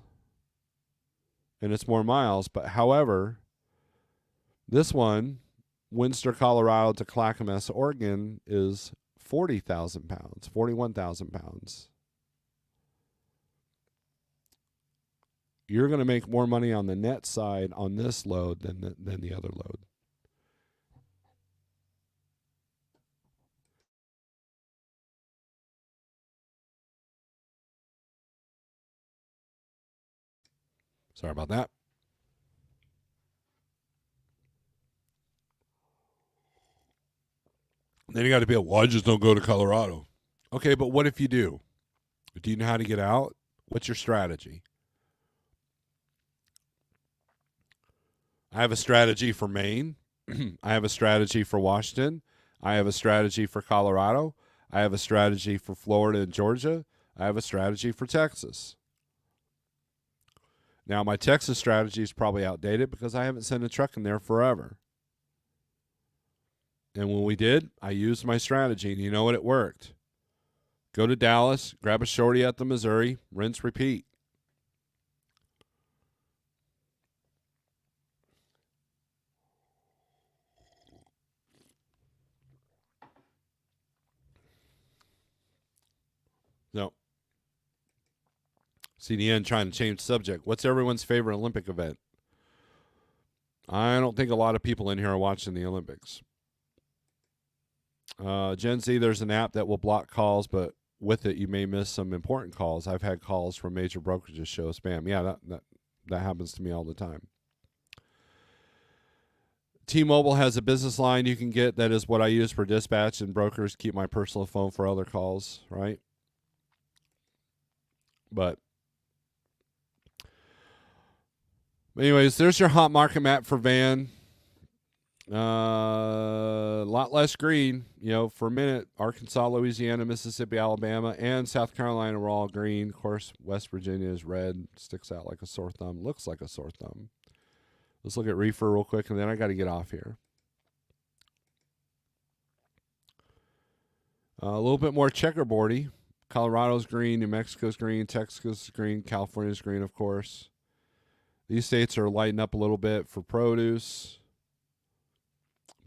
and it's more miles. But however, this one, Windsor, Colorado to Clackamas, Oregon, is 40,000 pounds, 41,000 pounds. You're going to make more money on the net side on this load than the other load. Sorry about that. Then you got to be well, I just don't go to Colorado. Okay, but what if you do? Do you know how to get out? What's your strategy? I have a strategy for Maine. I have a strategy for Washington. I have a strategy for Colorado. I have a strategy for Florida and Georgia. I have a strategy for Texas. Now, my Texas strategy is probably outdated because I haven't sent a truck in there forever. And when we did, I used my strategy, and you know what? It worked. Go to Dallas, grab a shorty at the Missouri, rinse, repeat. No. CDN trying to change the subject. What's everyone's favorite Olympic event? I don't think a lot of people in here are watching the Olympics. Gen Z, there's an app that will block calls, but with it, you may miss some important calls. I've had calls from major brokerages show spam. Yeah, that happens to me all the time. T-Mobile has a business line you can get. That is what I use for dispatch, and brokers keep my personal phone for other calls, right? But anyways, there's your hot market map for van. A lot less green, for a minute. Arkansas, Louisiana, Mississippi, Alabama, and South Carolina were all green. Of course, West Virginia is red, sticks out like a sore thumb, looks like a sore thumb. Let's look at reefer real quick, and then I got to get off here. A little bit more checkerboardy. Colorado's green, New Mexico's green, Texas is green, California's green, of course. These states are lighting up a little bit for produce.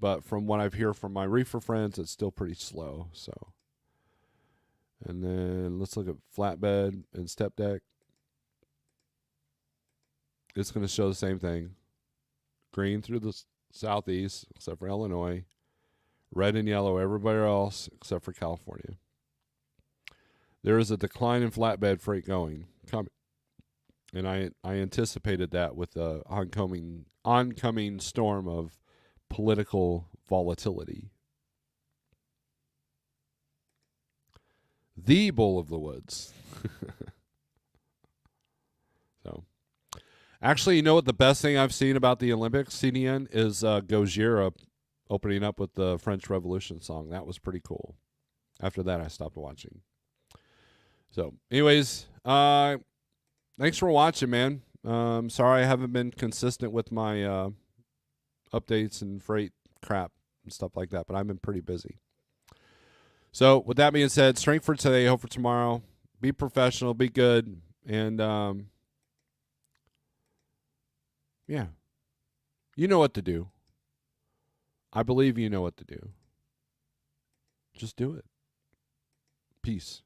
But from what I've heard from my reefer friends, it's still pretty slow. So, and then let's look at flatbed and step deck. It's going to show the same thing. Green through the southeast, except for Illinois. red and yellow everywhere else except for California. There is a decline in flatbed freight coming, and I anticipated that with the oncoming storm of political volatility. The bull of the woods. So, actually, you know what the best thing I've seen about the Olympics, CDN, is Gojira opening up with the French Revolution song. That was pretty cool. After that, I stopped watching. So, anyways, thanks for watching, man. Sorry I haven't been consistent with my updates and freight crap and stuff like that, but I've been pretty busy. So, with that being said, strength for today, hope for tomorrow. Be professional, be good, and yeah, you know what to do. I believe you know what to do. Just do it. Peace.